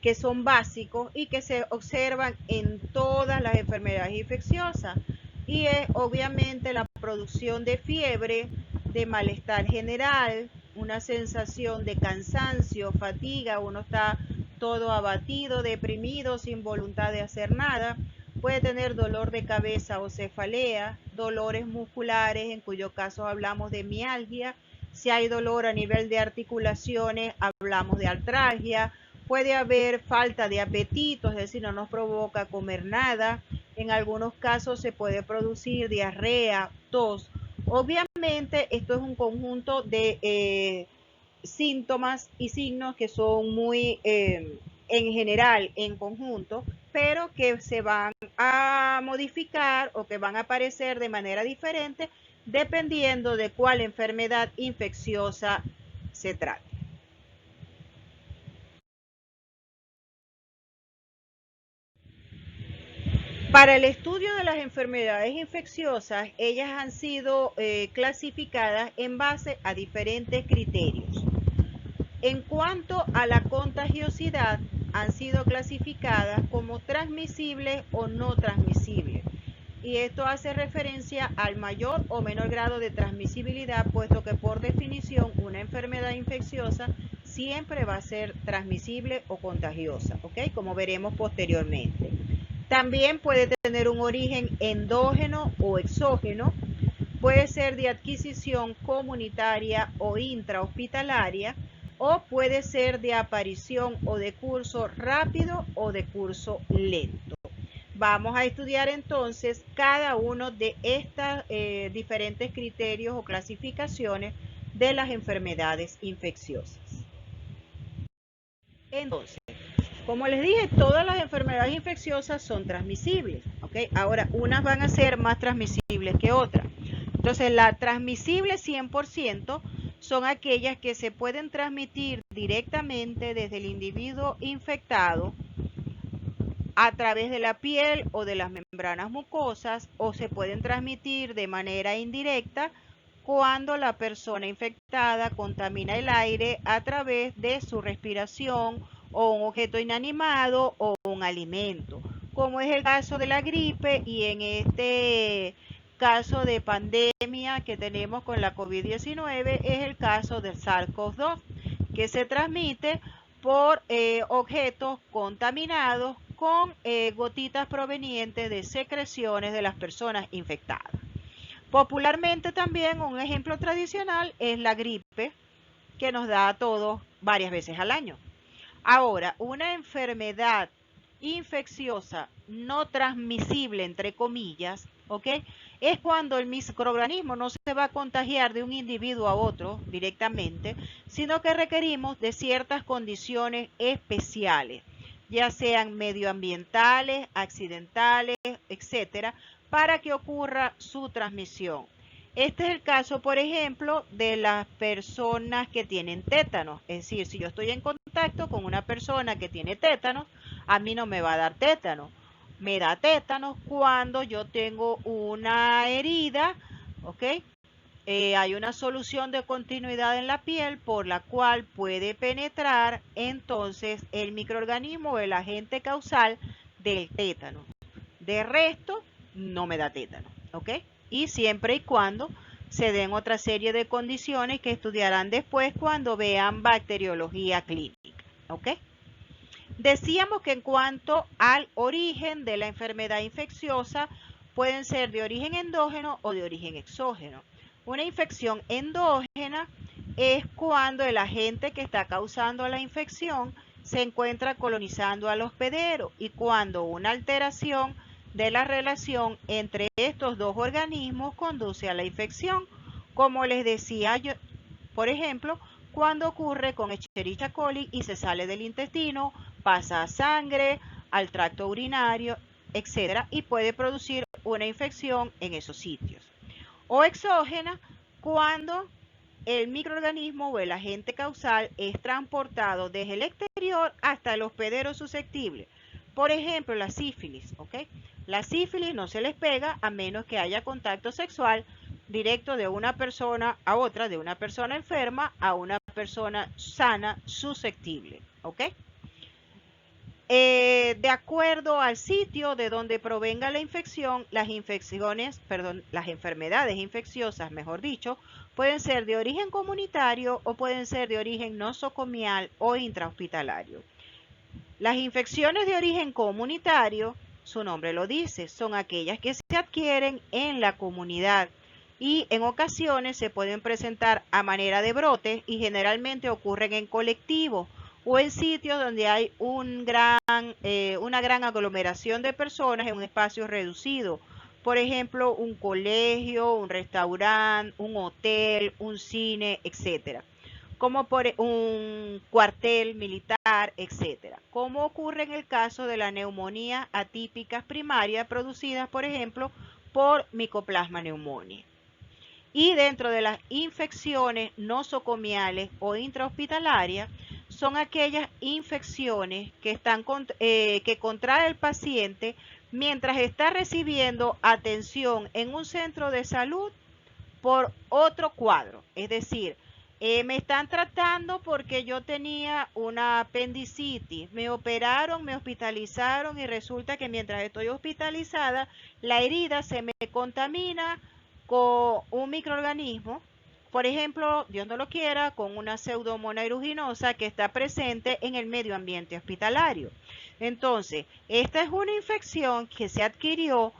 que son básicos y que se observan en todas las enfermedades infecciosas. Y es obviamente la producción de fiebre, de malestar general, una sensación de cansancio, fatiga, uno está todo abatido, deprimido, sin voluntad de hacer nada. Puede tener dolor de cabeza o cefalea, dolores musculares, en cuyo caso hablamos de mialgia. Si hay dolor a nivel de articulaciones, hablamos de artralgia. Puede haber falta de apetito, es decir, no nos provoca comer nada. En algunos casos se puede producir diarrea, tos. Obviamente esto es un conjunto de síntomas y signos que son muy en general, en conjunto, pero que se van a modificar o que van a aparecer de manera diferente dependiendo de cuál enfermedad infecciosa se trate. Para el estudio de las enfermedades infecciosas, ellas han sido clasificadas en base a diferentes criterios. En cuanto a la contagiosidad, han sido clasificadas como transmisibles o no transmisibles. Y esto hace referencia al mayor o menor grado de transmisibilidad, puesto que por definición una enfermedad infecciosa siempre va a ser transmisible o contagiosa, ¿ok? Como veremos posteriormente. También puede tener un origen endógeno o exógeno, puede ser de adquisición comunitaria o intrahospitalaria, o puede ser de aparición o de curso rápido o de curso lento. Vamos a estudiar entonces cada uno de estos diferentes criterios o clasificaciones de las enfermedades infecciosas. Entonces, como les dije, todas las enfermedades infecciosas son transmisibles, ¿ok? Ahora, unas van a ser más transmisibles que otras. Entonces, la transmisible 100% son aquellas que se pueden transmitir directamente desde el individuo infectado a través de la piel o de las membranas mucosas, o se pueden transmitir de manera indirecta cuando la persona infectada contamina el aire a través de su respiración o un objeto inanimado o un alimento, como es el caso de la gripe y en este caso de pandemia que tenemos con la COVID-19 es el caso del SARS-CoV-2, que se transmite por objetos contaminados con gotitas provenientes de secreciones de las personas infectadas. Popularmente también un ejemplo tradicional es la gripe, que nos da a todos varias veces al año. Ahora, una enfermedad infecciosa no transmisible, entre comillas, ¿ok? Es cuando el microorganismo no se va a contagiar de un individuo a otro directamente, sino que requerimos de ciertas condiciones especiales, ya sean medioambientales, accidentales, etcétera, para que ocurra su transmisión. Este es el caso, por ejemplo, de las personas que tienen tétanos. Es decir, si yo estoy en contacto con una persona que tiene tétanos, a mí no me va a dar tétanos. Me da tétanos cuando yo tengo una herida, ¿ok? Hay una solución de continuidad en la piel por la cual puede penetrar entonces el microorganismo o el agente causal del tétano. De resto, no me da tétano, ¿ok? Y siempre y cuando se den otra serie de condiciones que estudiarán después cuando vean bacteriología clínica, ¿ok? Decíamos que en cuanto al origen de la enfermedad infecciosa, pueden ser de origen endógeno o de origen exógeno. Una infección endógena es cuando el agente que está causando la infección se encuentra colonizando al hospedero y cuando una alteración de la relación entre estos dos organismos conduce a la infección. Como les decía yo, por ejemplo, cuando ocurre con Escherichia coli y se sale del intestino, pasa a sangre, al tracto urinario, etcétera, y puede producir una infección en esos sitios. O exógena, cuando el microorganismo o el agente causal es transportado desde el exterior hasta el hospedero susceptible. Por ejemplo, la sífilis, ¿ok? La sífilis no se les pega a menos que haya contacto sexual directo de una persona a otra, de una persona enferma a una persona sana susceptible, ¿ok? De acuerdo al sitio de donde provenga la infección, las enfermedades infecciosas, mejor dicho, pueden ser de origen comunitario o pueden ser de origen nosocomial o intrahospitalario. Las infecciones de origen comunitario, su nombre lo dice, son aquellas que se adquieren en la comunidad y en ocasiones se pueden presentar a manera de brotes y generalmente ocurren en colectivos o en sitios donde hay una gran aglomeración de personas en un espacio reducido. Por ejemplo, un colegio, un restaurante, un hotel, un cine, etcétera, como por un cuartel militar, etcétera, como ocurre en el caso de la neumonía atípicas primarias producidas, por ejemplo, por Mycoplasma pneumoniae. Y dentro de las infecciones nosocomiales o intrahospitalarias, son aquellas infecciones que contrae el paciente mientras está recibiendo atención en un centro de salud por otro cuadro. Es decir, me están tratando porque yo tenía una apendicitis, me operaron, me hospitalizaron y resulta que mientras estoy hospitalizada, la herida se me contamina con un microorganismo, por ejemplo, Dios no lo quiera, con una pseudomonas aeruginosa que está presente en el medio ambiente hospitalario. Entonces, esta es una infección que se adquirió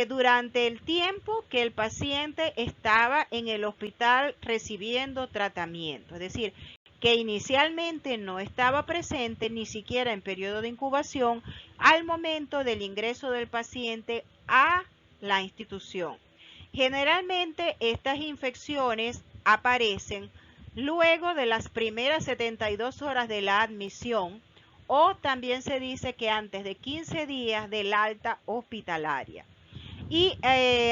durante el tiempo que el paciente estaba en el hospital recibiendo tratamiento. Es decir, que inicialmente no estaba presente ni siquiera en periodo de incubación al momento del ingreso del paciente a la institución. Generalmente estas infecciones aparecen luego de las primeras 72 horas de la admisión o también se dice que antes de 15 días del alta hospitalaria. Y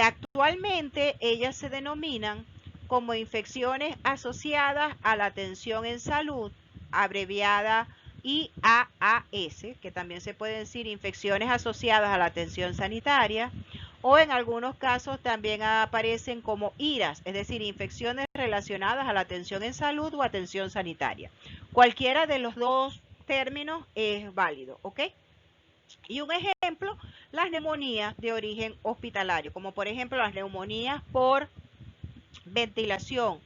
actualmente ellas se denominan como infecciones asociadas a la atención en salud, abreviada IAAS, que también se puede decir infecciones asociadas a la atención sanitaria, o en algunos casos también aparecen como IRAS, es decir, infecciones relacionadas a la atención en salud o atención sanitaria. Cualquiera de los dos términos es válido, ¿ok? Y un ejemplo, las neumonías de origen hospitalario, como por ejemplo las neumonías por ventilación,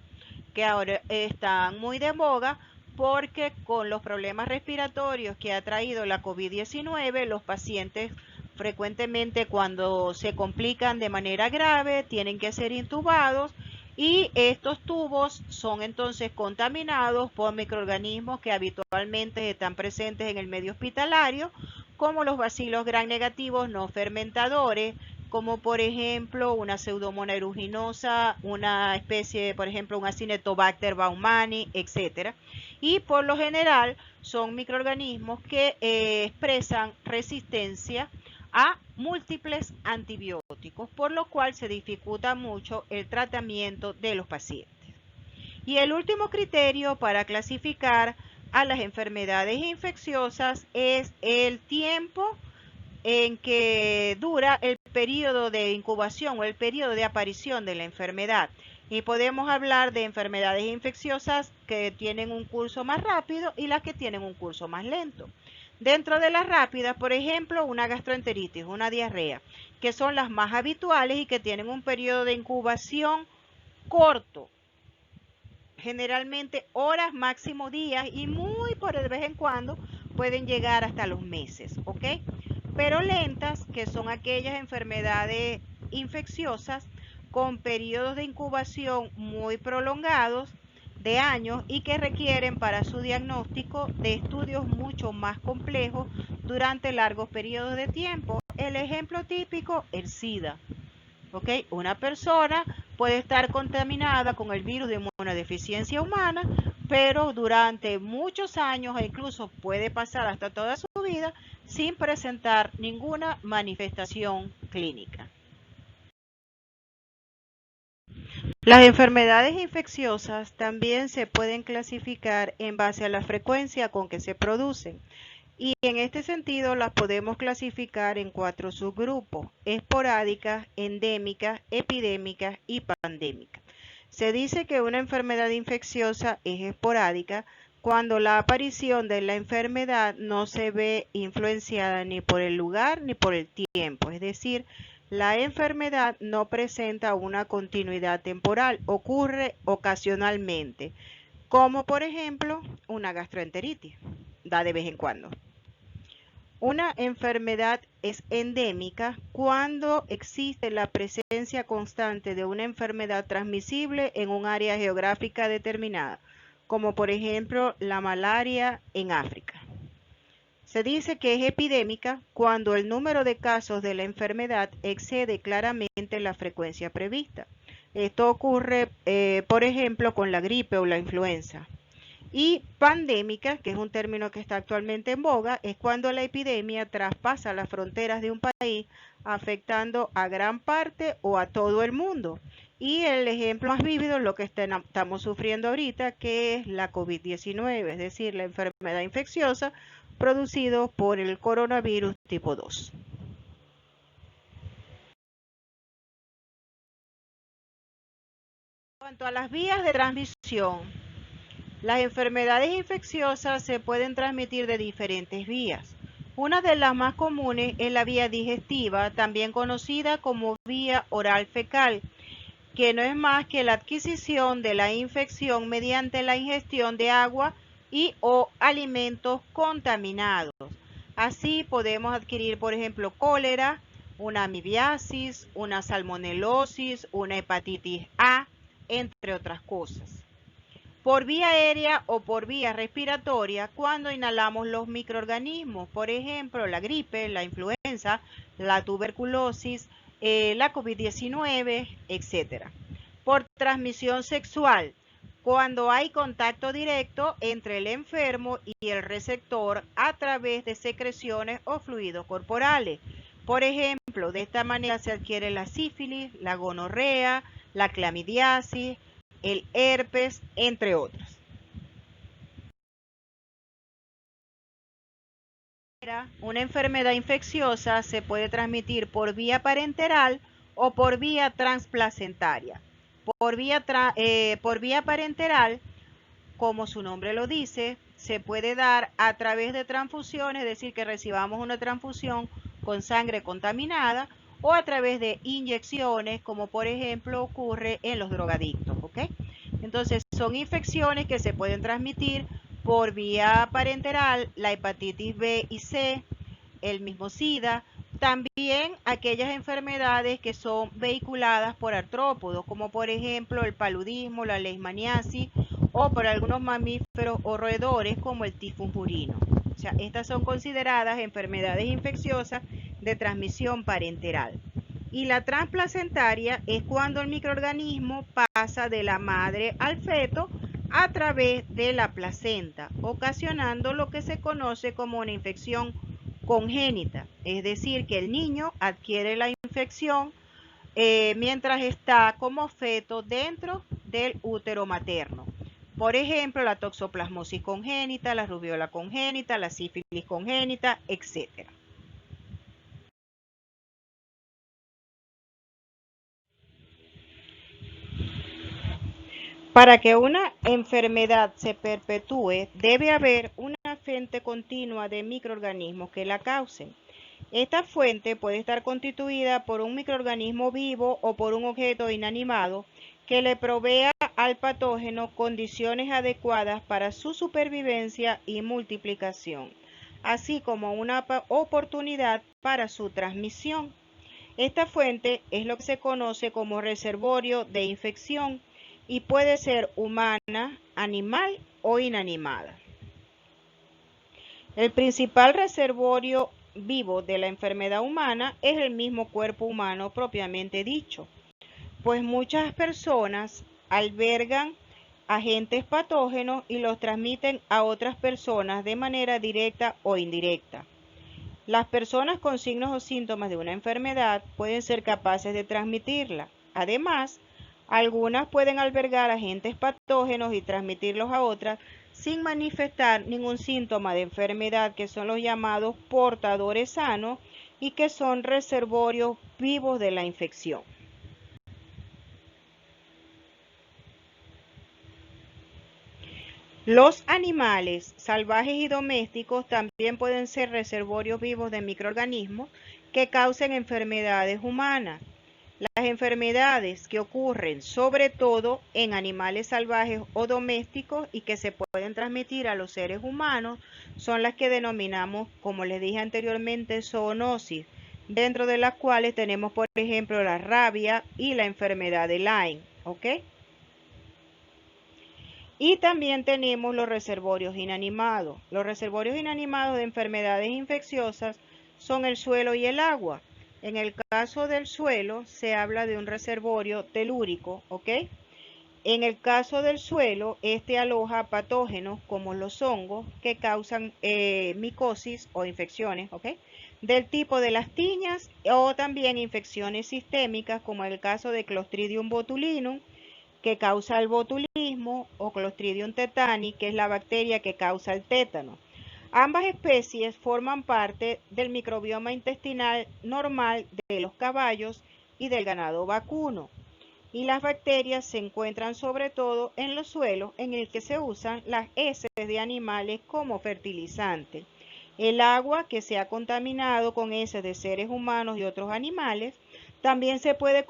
que ahora están muy de moda porque con los problemas respiratorios que ha traído la COVID-19, los pacientes frecuentemente cuando se complican de manera grave tienen que ser intubados y estos tubos son entonces contaminados por microorganismos que habitualmente están presentes en el medio hospitalario, como los bacilos gram negativos no fermentadores, como por ejemplo una pseudomonas aeruginosa, una especie, por ejemplo, un Acinetobacter baumannii, etcétera. Y por lo general son microorganismos que expresan resistencia a múltiples antibióticos, por lo cual se dificulta mucho el tratamiento de los pacientes. Y el último criterio para clasificar a las enfermedades infecciosas es el tiempo en que dura el periodo de incubación o el periodo de aparición de la enfermedad. Y podemos hablar de enfermedades infecciosas que tienen un curso más rápido y las que tienen un curso más lento. Dentro de las rápidas, por ejemplo, una gastroenteritis, una diarrea, que son las más habituales y que tienen un periodo de incubación corto, generalmente horas, máximo días y muy por de vez en cuando pueden llegar hasta los meses, ¿ok? Pero lentas, que son aquellas enfermedades infecciosas con periodos de incubación muy prolongados de años y que requieren para su diagnóstico de estudios mucho más complejos durante largos periodos de tiempo. el ejemplo típico, el SIDA. ¿Ok? Una persona puede estar contaminada con el virus de inmunodeficiencia humana, pero durante muchos años e incluso puede pasar hasta toda su vida sin presentar ninguna manifestación clínica. Las enfermedades infecciosas también se pueden clasificar en base a la frecuencia con que se producen. Y en este sentido las podemos clasificar en 4 subgrupos: esporádicas, endémicas, epidémicas y pandémicas. Se dice que una enfermedad infecciosa es esporádica cuando la aparición de la enfermedad no se ve influenciada ni por el lugar ni por el tiempo, es decir, la enfermedad no presenta una continuidad temporal, ocurre ocasionalmente, como por ejemplo una gastroenteritis, da de vez en cuando. Una enfermedad es endémica cuando existe la presencia constante de una enfermedad transmisible en un área geográfica determinada, como por ejemplo la malaria en África. Se dice que es epidémica cuando el número de casos de la enfermedad excede claramente la frecuencia prevista. Esto ocurre, por ejemplo, con la gripe o la influenza. Y pandémica, que es un término que está actualmente en boga, es cuando la epidemia traspasa las fronteras de un país, afectando a gran parte o a todo el mundo. Y el ejemplo más vívido es lo que estamos sufriendo ahorita, que es la COVID-19, es decir, la enfermedad infecciosa producida por el coronavirus tipo 2. En cuanto a las vías de transmisión, las enfermedades infecciosas se pueden transmitir de diferentes vías. Una de las más comunes es la vía digestiva, también conocida como vía oral fecal, que no es más que la adquisición de la infección mediante la ingestión de agua y o alimentos contaminados. Así podemos adquirir, por ejemplo, cólera, una amibiasis, una salmonelosis, una hepatitis A, entre otras cosas. Por vía aérea o por vía respiratoria cuando inhalamos los microorganismos, por ejemplo, la gripe, la influenza, la tuberculosis, la COVID-19, etc. Por transmisión sexual, cuando hay contacto directo entre el enfermo y el receptor a través de secreciones o fluidos corporales. Por ejemplo, de esta manera se adquiere la sífilis, la gonorrea, la clamidiasis, el herpes, entre otras. Una enfermedad infecciosa se puede transmitir por vía parenteral o por vía transplacentaria. Por vía parenteral, como su nombre lo dice, se puede dar a través de transfusiones, es decir, que recibamos una transfusión con sangre contaminada, o a través de inyecciones, como por ejemplo ocurre en los drogadictos, ¿ok? Entonces, son infecciones que se pueden transmitir por vía parenteral, la hepatitis B y C, el mismo SIDA, también aquellas enfermedades que son vehiculadas por artrópodos, como por ejemplo el paludismo, la leishmaniasis, o por algunos mamíferos o roedores como el tifus murino. O sea, estas son consideradas enfermedades infecciosas de transmisión parenteral. Y la transplacentaria es cuando el microorganismo pasa de la madre al feto a través de la placenta, ocasionando lo que se conoce como una infección congénita, es decir, que el niño adquiere la infección mientras está como feto dentro del útero materno. Por ejemplo, la toxoplasmosis congénita, la rubiola congénita, la sífilis congénita, etc. Para que una enfermedad se perpetúe, debe haber una fuente continua de microorganismos que la causen. Esta fuente puede estar constituida por un microorganismo vivo o por un objeto inanimado que le provea al patógeno condiciones adecuadas para su supervivencia y multiplicación, así como una oportunidad para su transmisión. Esta fuente es lo que se conoce como reservorio de infección y puede ser humana, animal o inanimada. El principal reservorio vivo de la enfermedad humana es el mismo cuerpo humano propiamente dicho, pues muchas personas albergan agentes patógenos y los transmiten a otras personas de manera directa o indirecta. Las personas con signos o síntomas de una enfermedad pueden ser capaces de transmitirla. Además, algunas pueden albergar agentes patógenos y transmitirlos a otras sin manifestar ningún síntoma de enfermedad, que son los llamados portadores sanos y que son reservorios vivos de la infección. Los animales salvajes y domésticos también pueden ser reservorios vivos de microorganismos que causen enfermedades humanas. Las enfermedades que ocurren sobre todo en animales salvajes o domésticos y que se pueden transmitir a los seres humanos son las que denominamos, como les dije anteriormente, zoonosis, dentro de las cuales tenemos, por ejemplo, la rabia y la enfermedad de Lyme, ¿ok? Y también tenemos los reservorios inanimados. Los reservorios inanimados de enfermedades infecciosas son el suelo y el agua. En el caso del suelo se habla de un reservorio telúrico, ¿ok? En el caso del suelo, este aloja patógenos como los hongos que causan micosis o infecciones, ¿ok? Del tipo de las tiñas o también infecciones sistémicas como el caso de Clostridium botulinum, que causa el botulismo, o Clostridium tetani, que es la bacteria que causa el tétano. Ambas especies forman parte del microbioma intestinal normal de los caballos y del ganado vacuno. Y las bacterias se encuentran sobre todo en los suelos en el que se usan las heces de animales como fertilizante. El agua que se ha contaminado con heces de seres humanos y otros animales también se puede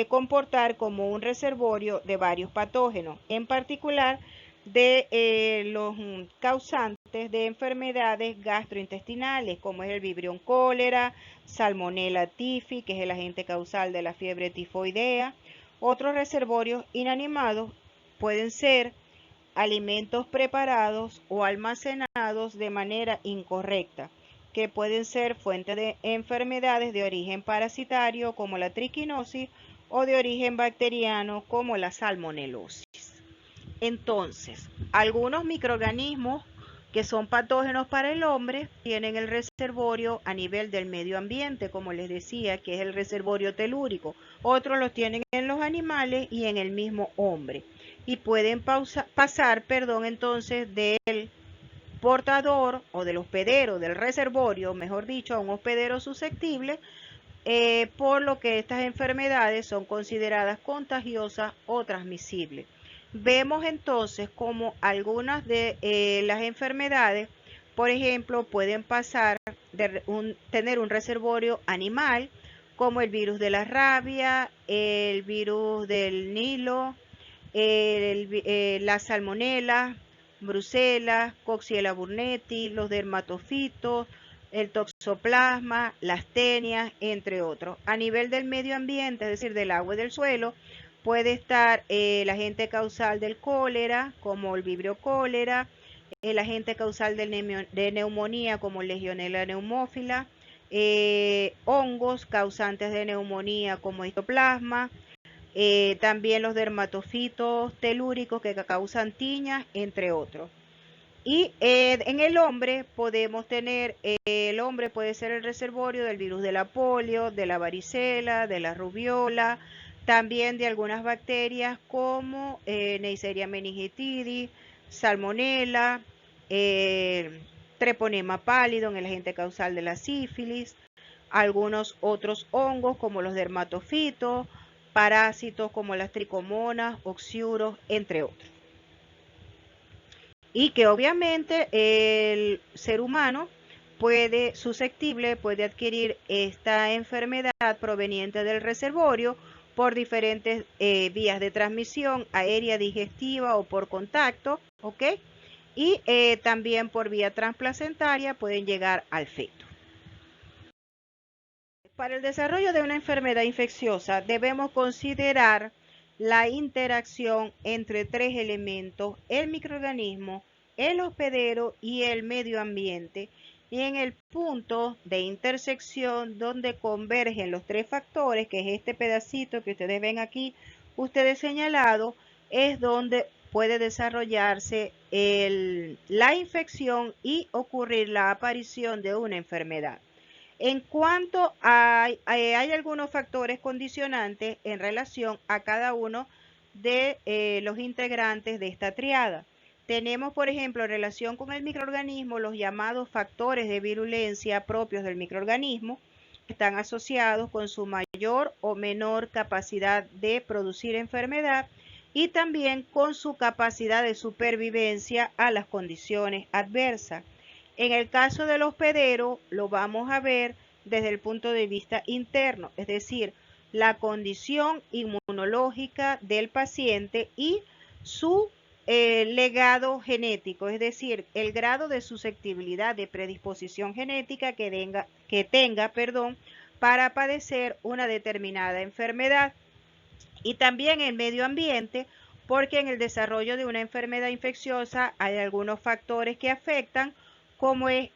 comportar como un reservorio de varios patógenos, en particular de los causantes de enfermedades gastrointestinales, como es el Vibrio cólera, Salmonella typhi, que es el agente causal de la fiebre tifoidea. Otros reservorios inanimados pueden ser alimentos preparados o almacenados de manera incorrecta, que pueden ser fuente de enfermedades de origen parasitario como la triquinosis o de origen bacteriano como la salmonelosis. Entonces, algunos microorganismos que son patógenos para el hombre tienen el reservorio a nivel del medio ambiente, como les decía, que es el reservorio telúrico. Otros los tienen en los animales y en el mismo hombre. Y pueden pasar entonces del portador o del hospedero, del reservorio, mejor dicho, a un hospedero susceptible, por lo que estas enfermedades son consideradas contagiosas o transmisibles. Vemos entonces como algunas de las enfermedades, por ejemplo, pueden pasar de tener un reservorio animal, como el virus de la rabia, el virus del Nilo, la salmonela, brucela, Coxiella burnetii, los dermatofitos, el toxoplasma, las tenias, entre otros. A nivel del medio ambiente, es decir, del agua y del suelo, puede estar el agente causal del cólera, como el vibrio cólera, el agente causal de neumonía, como Legionella pneumófila, hongos causantes de neumonía, como histoplasma, también los dermatofitos telúricos que causan tiñas, entre otros. Y en el hombre podemos tener, el hombre puede ser el reservorio del virus de la polio, de la varicela, de la rubiola, también de algunas bacterias como Neisseria meningitidis, salmonella, treponema pálido, en el agente causal de la sífilis, algunos otros hongos como los dermatofitos, parásitos como las tricomonas, oxiuros, entre otros. Y que obviamente el ser humano susceptible puede adquirir esta enfermedad proveniente del reservorio por diferentes vías de transmisión aérea, digestiva o por contacto, ¿ok? Y también por vía transplacentaria pueden llegar al feto. Para el desarrollo de una enfermedad infecciosa debemos considerar la interacción entre tres elementos: el microorganismo, el hospedero y el medio ambiente, y en el punto de intersección donde convergen los tres factores, que es este pedacito que ustedes ven aquí, ustedes señalado, es donde puede desarrollarse la infección y ocurrir la aparición de una enfermedad. En cuanto hay algunos factores condicionantes en relación a cada uno de los integrantes de esta triada. Tenemos, por ejemplo, en relación con el microorganismo, los llamados factores de virulencia propios del microorganismo, que están asociados con su mayor o menor capacidad de producir enfermedad y también con su capacidad de supervivencia a las condiciones adversas. En el caso del hospedero, lo vamos a ver desde el punto de vista interno, es decir, la condición inmunológica del paciente y su legado genético, es decir, el grado de susceptibilidad de predisposición genética que tenga, para padecer una determinada enfermedad. Y también el medio ambiente, porque en el desarrollo de una enfermedad infecciosa hay algunos factores que afectan, como es,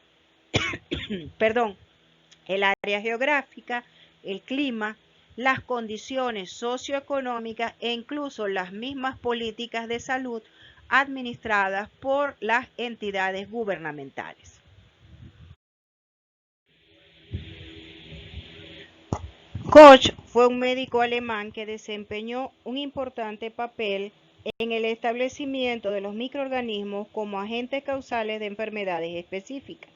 el área geográfica, el clima, las condiciones socioeconómicas e incluso las mismas políticas de salud administradas por las entidades gubernamentales. Koch fue un médico alemán que desempeñó un importante papel en el establecimiento de los microorganismos como agentes causales de enfermedades específicas.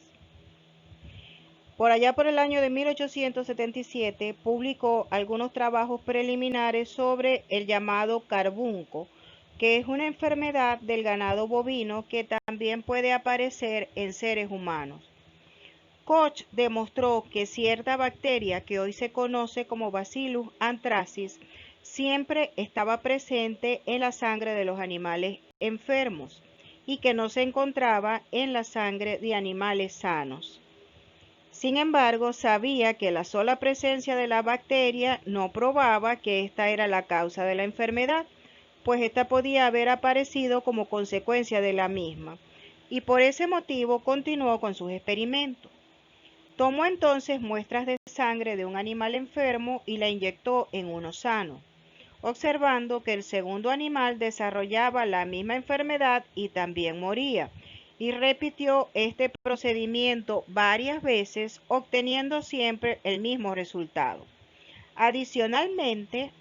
Por allá por el año de 1877 publicó algunos trabajos preliminares sobre el llamado carbunco, que es una enfermedad del ganado bovino que también puede aparecer en seres humanos. Koch demostró que cierta bacteria que hoy se conoce como Bacillus anthracis siempre estaba presente en la sangre de los animales enfermos y que no se encontraba en la sangre de animales sanos. Sin embargo, sabía que la sola presencia de la bacteria no probaba que esta era la causa de la enfermedad, pues esta podía haber aparecido como consecuencia de la misma, y por ese motivo continuó con sus experimentos. Tomó entonces muestras de sangre de un animal enfermo y la inyectó en uno sano, observando que el segundo animal desarrollaba la misma enfermedad y también moría, y repitió este procedimiento varias veces, obteniendo siempre el mismo resultado. Adicionalmente,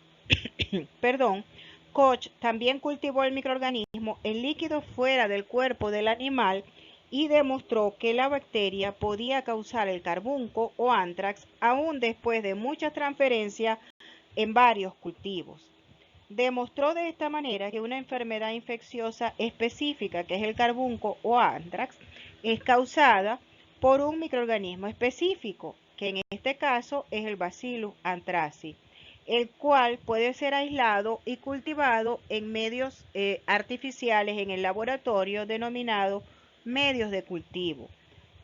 Koch también cultivó el microorganismo en líquidos fuera del cuerpo del animal y demostró que la bacteria podía causar el carbunco o anthrax aún después de muchas transferencias en varios cultivos. Demostró de esta manera que una enfermedad infecciosa específica, que es el carbunco o anthrax, es causada por un microorganismo específico, que en este caso es el Bacillus anthracis, el cual puede ser aislado y cultivado en medios artificiales en el laboratorio denominados medios de cultivo.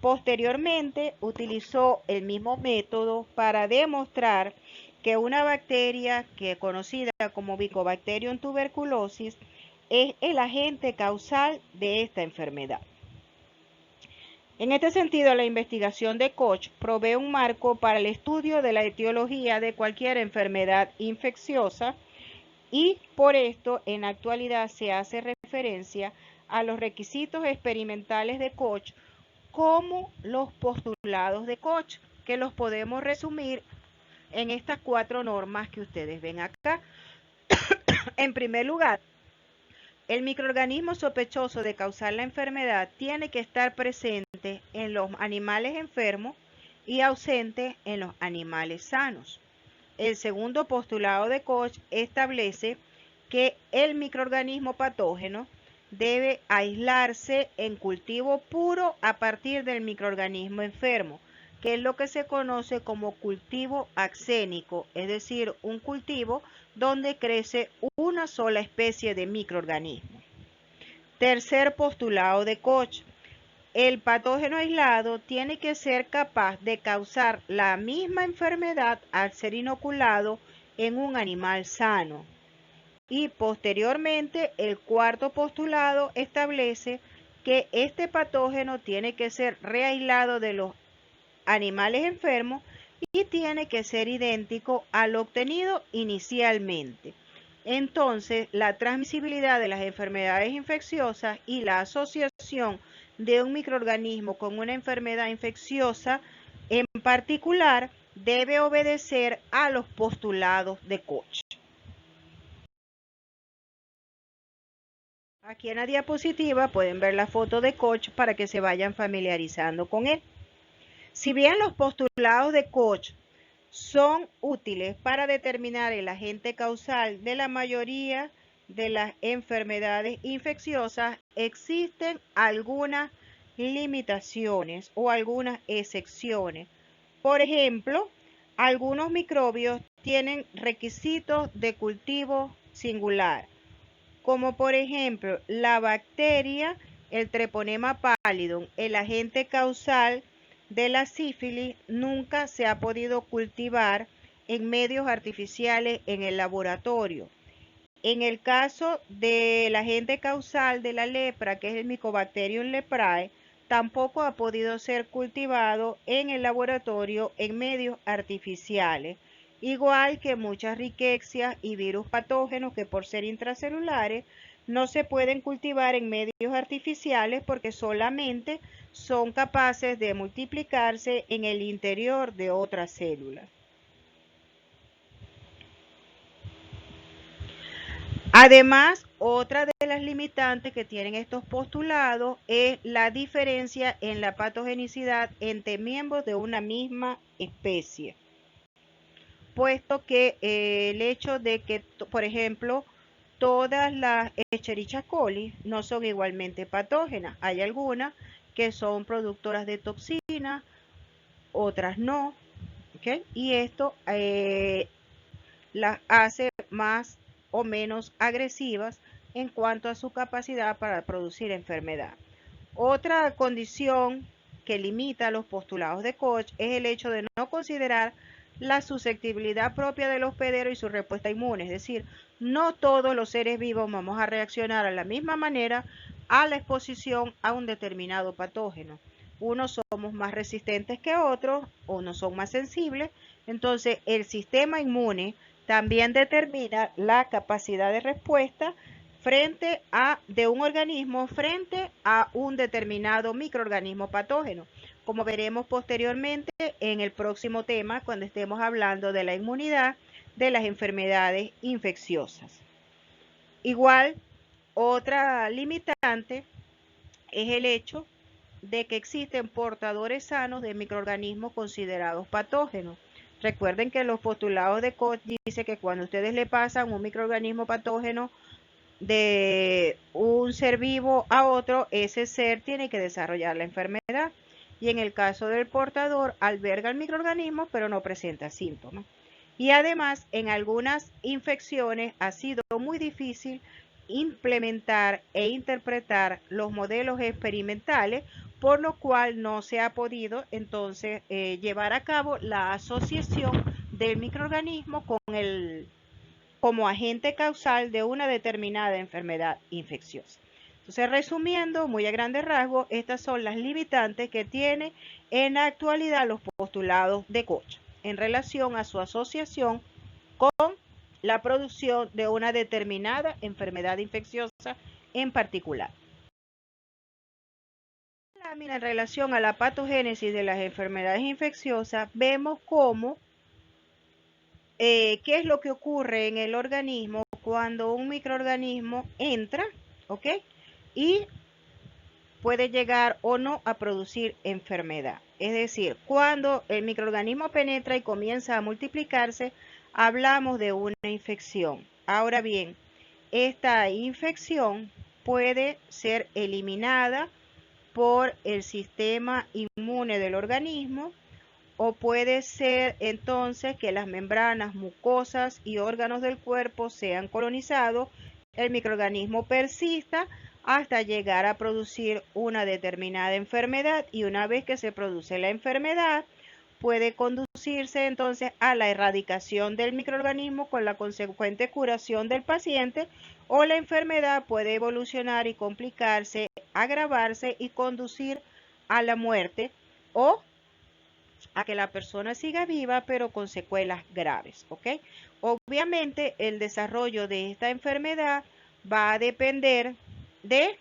Posteriormente utilizó el mismo método para demostrar que una bacteria que conocida como Mycobacterium tuberculosis es el agente causal de esta enfermedad. En este sentido, la investigación de Koch provee un marco para el estudio de la etiología de cualquier enfermedad infecciosa y por esto en la actualidad se hace referencia a los requisitos experimentales de Koch como los postulados de Koch, que los podemos resumir en estas 4 normas que ustedes ven acá. En primer lugar, el microorganismo sospechoso de causar la enfermedad tiene que estar presente en los animales enfermos y ausente en los animales sanos. El segundo postulado de Koch establece que el microorganismo patógeno debe aislarse en cultivo puro a partir del microorganismo enfermo, que es lo que se conoce como cultivo axénico, es decir, un cultivo donde crece una sola especie de microorganismo. Tercer postulado de Koch: el patógeno aislado tiene que ser capaz de causar la misma enfermedad al ser inoculado en un animal sano. Y posteriormente, el cuarto postulado establece que este patógeno tiene que ser reaislado de los animales enfermos y tiene que ser idéntico al obtenido inicialmente. Entonces, la transmisibilidad de las enfermedades infecciosas y la asociación de un microorganismo con una enfermedad infecciosa en particular debe obedecer a los postulados de Koch. Aquí en la diapositiva pueden ver la foto de Koch para que se vayan familiarizando con él. Si bien los postulados de Koch son útiles para determinar el agente causal de la mayoría de las enfermedades infecciosas, existen algunas limitaciones o algunas excepciones. Por ejemplo, algunos microbios tienen requisitos de cultivo singular, como por ejemplo la bacteria, el Treponema pallidum, el agente causal de la sífilis, nunca se ha podido cultivar en medios artificiales en el laboratorio. En el caso del agente causal de la lepra, que es el Mycobacterium leprae, tampoco ha podido ser cultivado en el laboratorio en medios artificiales, igual que muchas riquecias y virus patógenos que por ser intracelulares no se pueden cultivar en medios artificiales porque solamente son capaces de multiplicarse en el interior de otras células. Además, otra de las limitantes que tienen estos postulados es la diferencia en la patogenicidad entre miembros de una misma especie, puesto que el hecho de que, por ejemplo, todas las Escherichia coli no son igualmente patógenas. Hay algunas que son productoras de toxinas, otras no, ¿okay? Y esto las hace más o menos agresivas en cuanto a su capacidad para producir enfermedad. Otra condición que limita los postulados de Koch es el hecho de no considerar la susceptibilidad propia del hospedero y su respuesta inmune, es decir, no todos los seres vivos vamos a reaccionar a la misma manera a la exposición a un determinado patógeno. Unos somos más resistentes que otros, unos son más sensibles, entonces el sistema inmune también determina la capacidad de respuesta de un organismo frente a un determinado microorganismo patógeno, como veremos posteriormente en el próximo tema cuando estemos hablando de la inmunidad de las enfermedades infecciosas. Igual, otra limitante es el hecho de que existen portadores sanos de microorganismos considerados patógenos. Recuerden que los postulados de Koch dice que cuando ustedes le pasan un microorganismo patógeno de un ser vivo a otro, ese ser tiene que desarrollar la enfermedad. Y en el caso del portador, alberga el microorganismo, pero no presenta síntomas. Y además, en algunas infecciones ha sido muy difícil implementar e interpretar los modelos experimentales, por lo cual no se ha podido entonces llevar a cabo la asociación del microorganismo como agente causal de una determinada enfermedad infecciosa. Entonces, resumiendo, muy a grandes rasgos, estas son las limitantes que tiene en la actualidad los postulados de Koch en relación a su asociación con la producción de una determinada enfermedad infecciosa en particular. En relación a la patogénesis de las enfermedades infecciosas, vemos cómo qué es lo que ocurre en el organismo cuando un microorganismo entra, ¿ok? Y puede llegar o no a producir enfermedad. Es decir, cuando el microorganismo penetra y comienza a multiplicarse, hablamos de una infección. Ahora bien, esta infección puede ser eliminada por el sistema inmune del organismo, o puede ser entonces que las membranas mucosas y órganos del cuerpo sean colonizados, el microorganismo persista hasta llegar a producir una determinada enfermedad, y una vez que se produce la enfermedad puede conducirse entonces a la erradicación del microorganismo con la consecuente curación del paciente, o la enfermedad puede evolucionar y complicarse agravarse y conducir a la muerte o a que la persona siga viva pero con secuelas graves, ¿ok? Obviamente el desarrollo de esta enfermedad va a depender de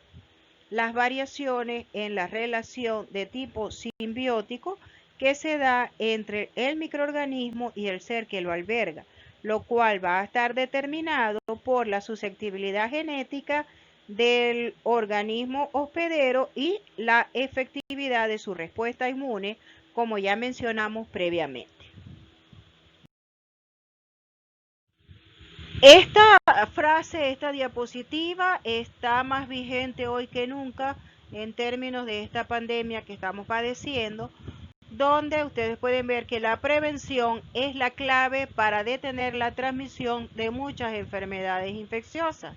las variaciones en la relación de tipo simbiótico que se da entre el microorganismo y el ser que lo alberga, lo cual va a estar determinado por la susceptibilidad genética del organismo hospedero y la efectividad de su respuesta inmune, como ya mencionamos previamente. Esta frase, esta diapositiva está más vigente hoy que nunca en términos de esta pandemia que estamos padeciendo, donde ustedes pueden ver que la prevención es la clave para detener la transmisión de muchas enfermedades infecciosas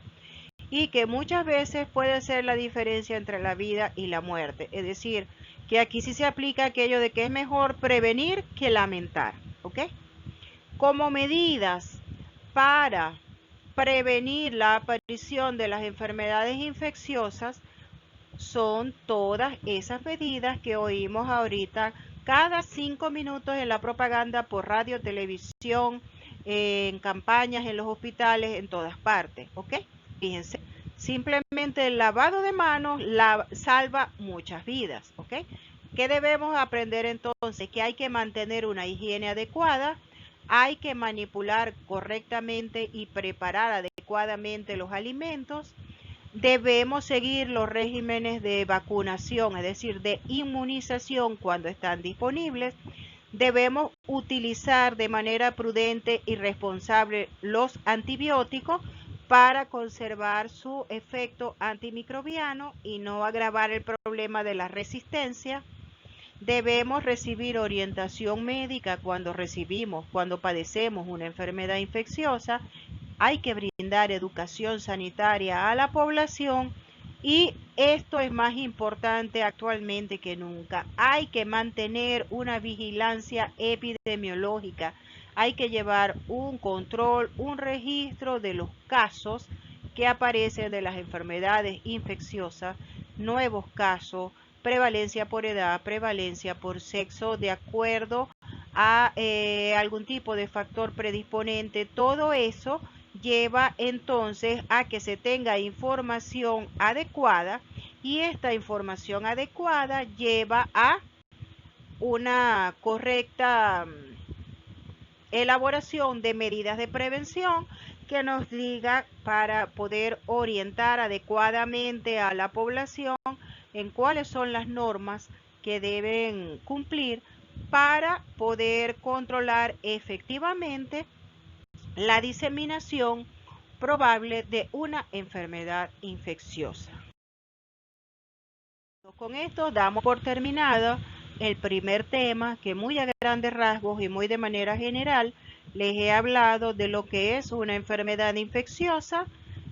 y que muchas veces puede ser la diferencia entre la vida y la muerte. Es decir, que aquí sí se aplica aquello de que es mejor prevenir que lamentar, ¿ok? Como medidas para prevenir la aparición de las enfermedades infecciosas son todas esas medidas que oímos ahorita cada 5 minutos en la propaganda por radio, televisión, en campañas, en los hospitales, en todas partes, ¿ok? Fíjense, simplemente el lavado de manos salva muchas vidas, ¿ok? ¿Qué debemos aprender entonces? Que hay que mantener una higiene adecuada, hay que manipular correctamente y preparar adecuadamente los alimentos, debemos seguir los regímenes de vacunación, es decir, de inmunización cuando están disponibles. Debemos utilizar de manera prudente y responsable los antibióticos para conservar su efecto antimicrobiano y no agravar el problema de la resistencia. Debemos recibir orientación médica cuando padecemos una enfermedad infecciosa. Hay que brindar educación sanitaria a la población y esto es más importante actualmente que nunca. Hay que mantener una vigilancia epidemiológica. Hay que llevar un control, un registro de los casos que aparecen de las enfermedades infecciosas, nuevos casos, prevalencia por edad, prevalencia por sexo, de acuerdo a algún tipo de factor predisponente. Todo eso lleva entonces a que se tenga información adecuada y esta información adecuada lleva a una correcta elaboración de medidas de prevención que nos diga para poder orientar adecuadamente a la población en cuáles son las normas que deben cumplir para poder controlar efectivamente la diseminación probable de una enfermedad infecciosa. Con esto damos por terminado el primer tema que muy a grandes rasgos y muy de manera general les he hablado de lo que es una enfermedad infecciosa.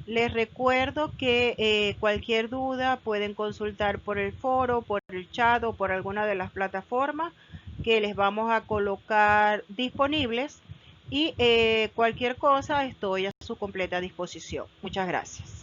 Les recuerdo que cualquier duda pueden consultar por el foro, por el chat o por alguna de las plataformas que les vamos a colocar disponibles y cualquier cosa estoy a su completa disposición. Muchas gracias.